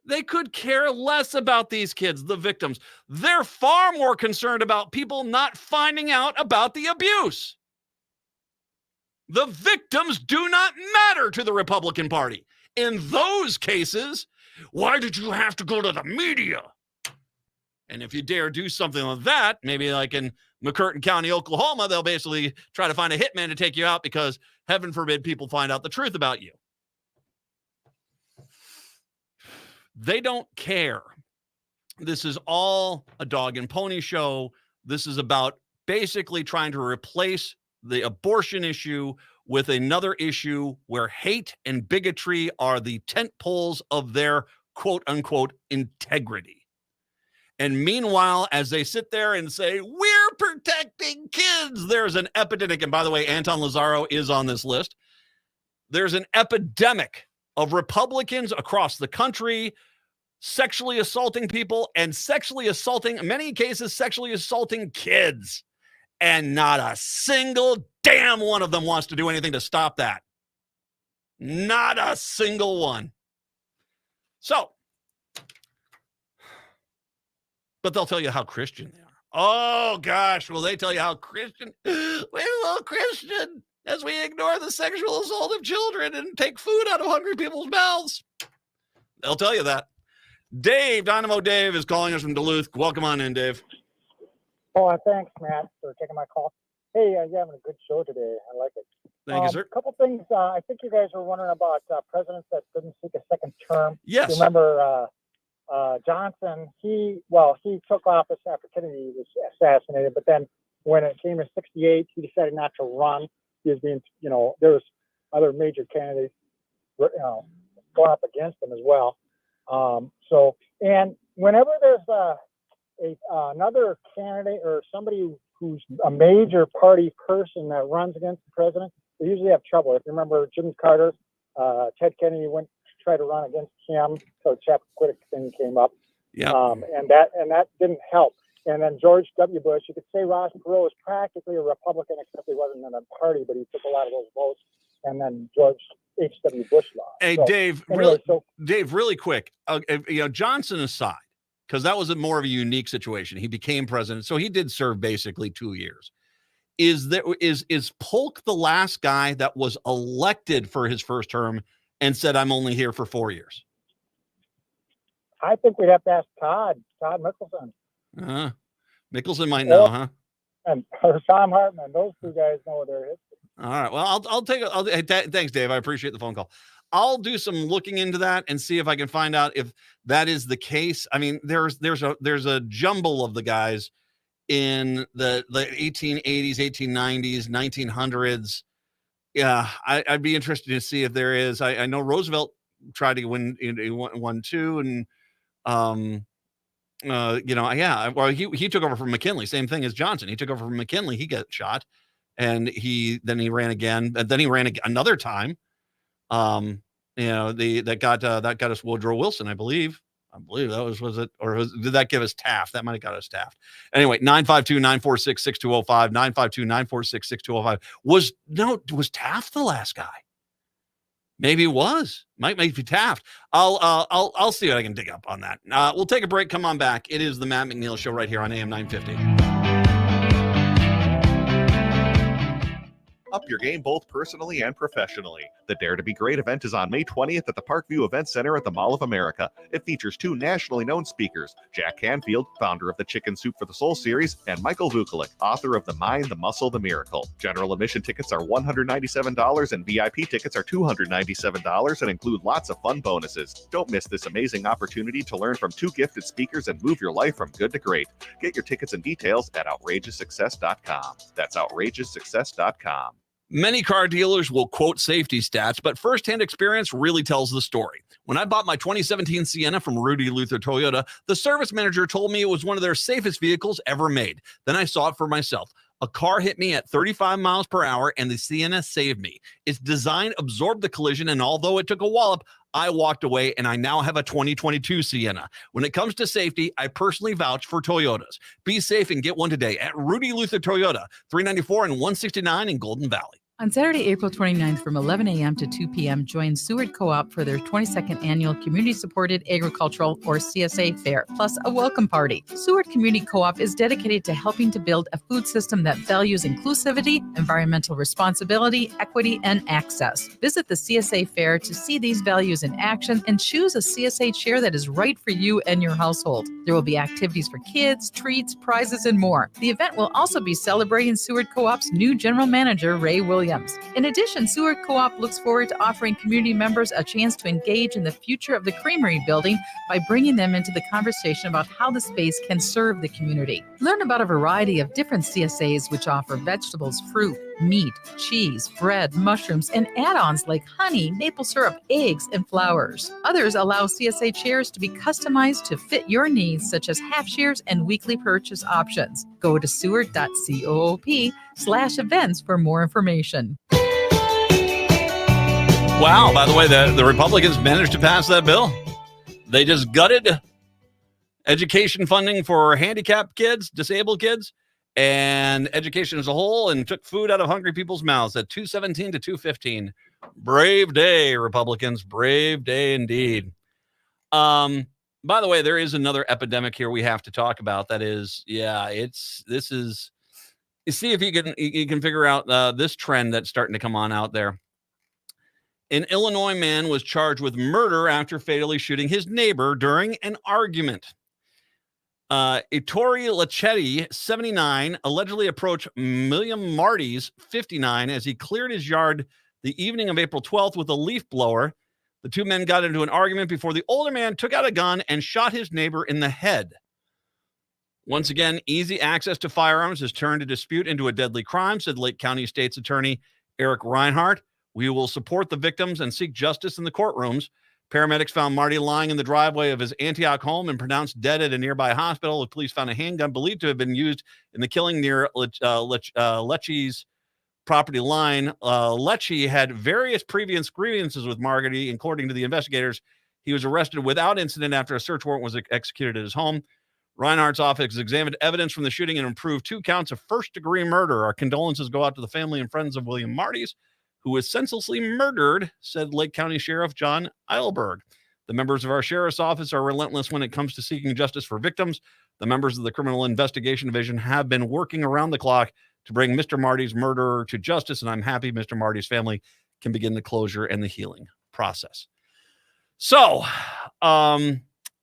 They could care less about these kids, the victims. They're far more concerned about people not finding out about the abuse. The victims do not matter to the Republican Party. In those cases, why did you have to go to the media? And if you dare do something like that, maybe like in McCurtain County, Oklahoma, they'll basically try to find a hitman to take you out because heaven forbid people find out the truth about you. They don't care. This is all a dog and pony show. This is about basically trying to replace the abortion issue with another issue where hate and bigotry are the tent poles of their quote unquote integrity. And meanwhile, as they sit there and say, we're protecting kids, there's an epidemic. And by the way, Anton Lazaro is on this list. There's an epidemic of Republicans across the country sexually assaulting people and sexually assaulting, in many cases, sexually assaulting kids. And not a single damn one of them wants to do anything to stop that. Not a single one. So, but they'll tell you how Christian they are. Oh, gosh, will they tell you how Christian? We're a little Christian as we ignore the sexual assault of children and take food out of hungry people's mouths. They'll tell you that. Dave, Dynamo Dave, is calling us from Duluth. Welcome on in, Dave. Oh, thanks, Matt, for taking my call. Hey, you're having a good show today. I like it. Thank you, sir. A couple things. I think you guys were wondering about presidents that didn't seek a second term. Yes. You remember Johnson? He took office after Kennedy was assassinated, but then when it came to 68, he decided not to run. He was being, there was other major candidates, going up against him as well. And whenever there's another candidate or somebody who's a major party person that runs against the president, they usually have trouble. If you remember Jimmy Carter, Ted Kennedy went to try to run against him, so Chappaquiddick thing came up. Yeah. And that didn't help. And then George W. Bush, you could say Ross Perot was practically a Republican, except he wasn't in a party, but he took a lot of those votes. And then George H.W. Bush lost. Hey, So, Dave, anyway, Dave, really quick. Johnson aside, because that was more of a unique situation. He became president, so he did serve basically 2 years. Is Polk the last guy that was elected for his first term and said, I'm only here for 4 years? I think we'd have to ask Todd Mickelson. Mickelson might know, huh? And or Tom Hartman. Those two guys know their history. All right. Well, thanks, Dave. I appreciate the phone call. I'll do some looking into that and see if I can find out if that is the case. I mean, there's a jumble of the guys in the 1880s, 1890s, 1900s. Yeah, I'd be interested to see if there is. I know Roosevelt tried to win. He won two, and well, he took over from McKinley. Same thing as Johnson. He took over from McKinley. He got shot, and he ran again. And then he ran another time. That got us Woodrow Wilson, I believe that was it, or did that give us Taft? That might have got us Taft. Anyway, 952-946-6205, 952-946-6205. Was Taft the last guy? Maybe it was. Might be Taft. I'll see what I can dig up on that. We'll take a break. Come on back. It is the Matt McNeil Show right here on AM 950. Up your game both personally and professionally. The Dare to Be Great event is on May 20th at the Parkview Event Center at the Mall of America. It features two nationally known speakers, Jack Canfield, founder of the Chicken Soup for the Soul series, and Michael Vukovic, author of The Mind, the Muscle, the Miracle. General admission tickets are $197 and VIP tickets are $297 and include lots of fun bonuses. Don't miss this amazing opportunity to learn from two gifted speakers and move your life from good to great. Get your tickets and details at outrageoussuccess.com. That's outrageoussuccess.com. Many car dealers will quote safety stats, but firsthand experience really tells the story. When I bought my 2017 Sienna from Rudy Luther Toyota, the service manager told me it was one of their safest vehicles ever made. Then I saw it for myself. A car hit me at 35 miles per hour and the Sienna saved me. Its design absorbed the collision, and although it took a wallop, I walked away and I now have a 2022 Sienna. When it comes to safety, I personally vouch for Toyotas. Be safe and get one today at Rudy Luther Toyota, 394 and 169 in Golden Valley. On Saturday, April 29th from 11 a.m. to 2 p.m., join Seward Co-op for their 22nd annual Community-Supported Agricultural, or CSA, Fair, plus a welcome party. Seward Community Co-op is dedicated to helping to build a food system that values inclusivity, environmental responsibility, equity, and access. Visit the CSA Fair to see these values in action and choose a CSA chair that is right for you and your household. There will be activities for kids, treats, prizes, and more. The event will also be celebrating Seward Co-op's new general manager, Ray Williams. In addition, Seward Co-op looks forward to offering community members a chance to engage in the future of the Creamery building by bringing them into the conversation about how the space can serve the community. Learn about a variety of different CSAs which offer vegetables, fruit, meat, cheese, bread, mushrooms, and add-ons like honey, maple syrup, eggs, and flowers. Others allow CSA chairs to be customized to fit your needs, such as half shares and weekly purchase options. Go to seward.coop/events for more information. Wow, by the way, the Republicans managed to pass that bill. They just gutted education funding for handicapped kids, disabled kids, and education as a whole, and took food out of hungry people's mouths at 217 to 215. Brave day, Republicans. Brave day indeed. By the way, there is another epidemic here we have to talk about. That is, you see if you can figure out this trend that's starting to come on out there. An Illinois man was charged with murder after fatally shooting his neighbor during an argument. Ettore Lachetti, 79, allegedly approached William Marty's, 59, as he cleared his yard the evening of April 12th with a leaf blower. The two men got into an argument before the older man took out a gun and shot his neighbor in the head. Once again, easy access to firearms has turned a dispute into a deadly crime, said Lake County State's Attorney Eric Reinhardt. We will support the victims and seek justice in the courtrooms. Paramedics found Marty lying in the driveway of his Antioch home and pronounced dead at a nearby hospital. The police found a handgun believed to have been used in the killing near Lecce's property line. Lecce had various previous grievances with Marty. According to the investigators, he was arrested without incident after a search warrant was executed at his home. Reinhardt's office examined evidence from the shooting and approved 2 counts of first-degree murder. Our condolences go out to the family and friends of William Marty's, who was senselessly murdered, said Lake County Sheriff John Eilberg. The members of our sheriff's office are relentless when it comes to seeking justice for victims. The members of the Criminal Investigation Division have been working around the clock to bring Mr. Marty's murderer to justice, and I'm happy Mr. Marty's family can begin the closure and the healing process. So,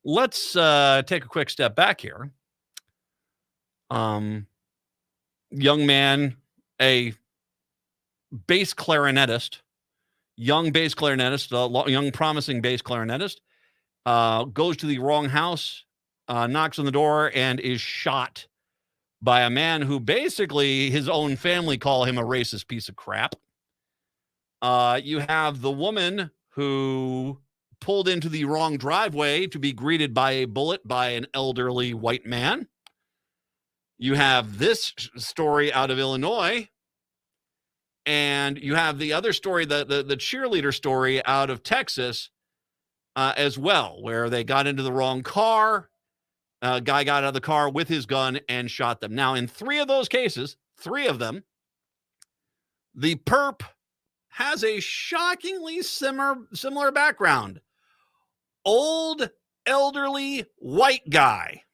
let's take a quick step back here. Young man, a bass clarinetist, young promising bass clarinetist, goes to the wrong house, knocks on the door, and is shot by a man who basically his own family call him a racist piece of crap. You have the woman who pulled into the wrong driveway to be greeted by a bullet by an elderly white man. You have this story out of Illinois. And you have the other story, the cheerleader story out of Texas as well, where they got into the wrong car. A guy got out of the car with his gun and shot them. Now, in 3 of those cases, 3 of them, the perp has a shockingly similar background. Old, elderly, white guy.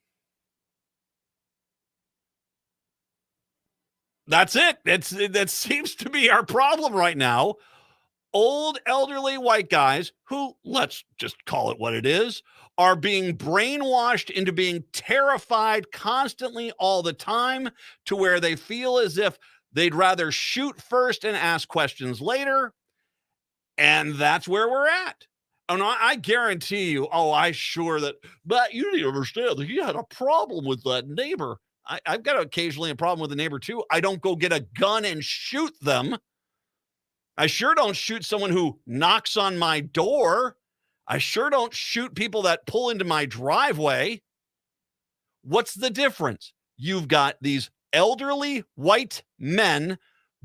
That's it. That seems to be our problem right now. Old, elderly white guys who, let's just call it what it is, are being brainwashed into being terrified constantly all the time to where they feel as if they'd rather shoot first and ask questions later. And that's where we're at. And I guarantee you, but you need to understand that he had a problem with that neighbor. I've got occasionally a problem with a neighbor too. I don't go get a gun and shoot them. I sure don't shoot someone who knocks on my door. I sure don't shoot people that pull into my driveway. What's the difference? You've got these elderly white men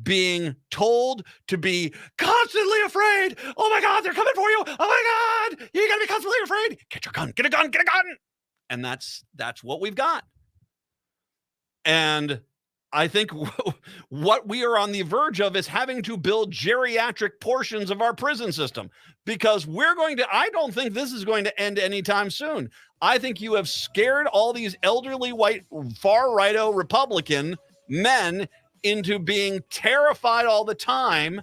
being told to be constantly afraid. Oh my God, they're coming for you. Oh my God, you gotta be constantly afraid. Get your gun, get a gun, get a gun. And that's what we've got. And I think what we are on the verge of is having to build geriatric portions of our prison system, because I don't think this is going to end anytime soon. I think you have scared all these elderly white far right-o Republican men into being terrified all the time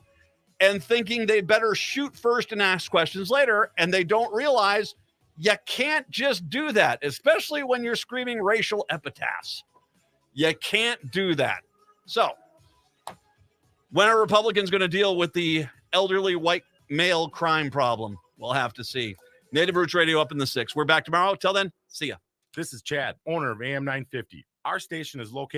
and thinking they better shoot first and ask questions later. And they don't realize you can't just do that, especially when you're screaming racial epitaphs. You can't do that. So, when are Republicans going to deal with the elderly white male crime problem? We'll have to see. Native Roots Radio up in the 6. We're back tomorrow. Till then, see ya. This is Chad, owner of AM 950. Our station is located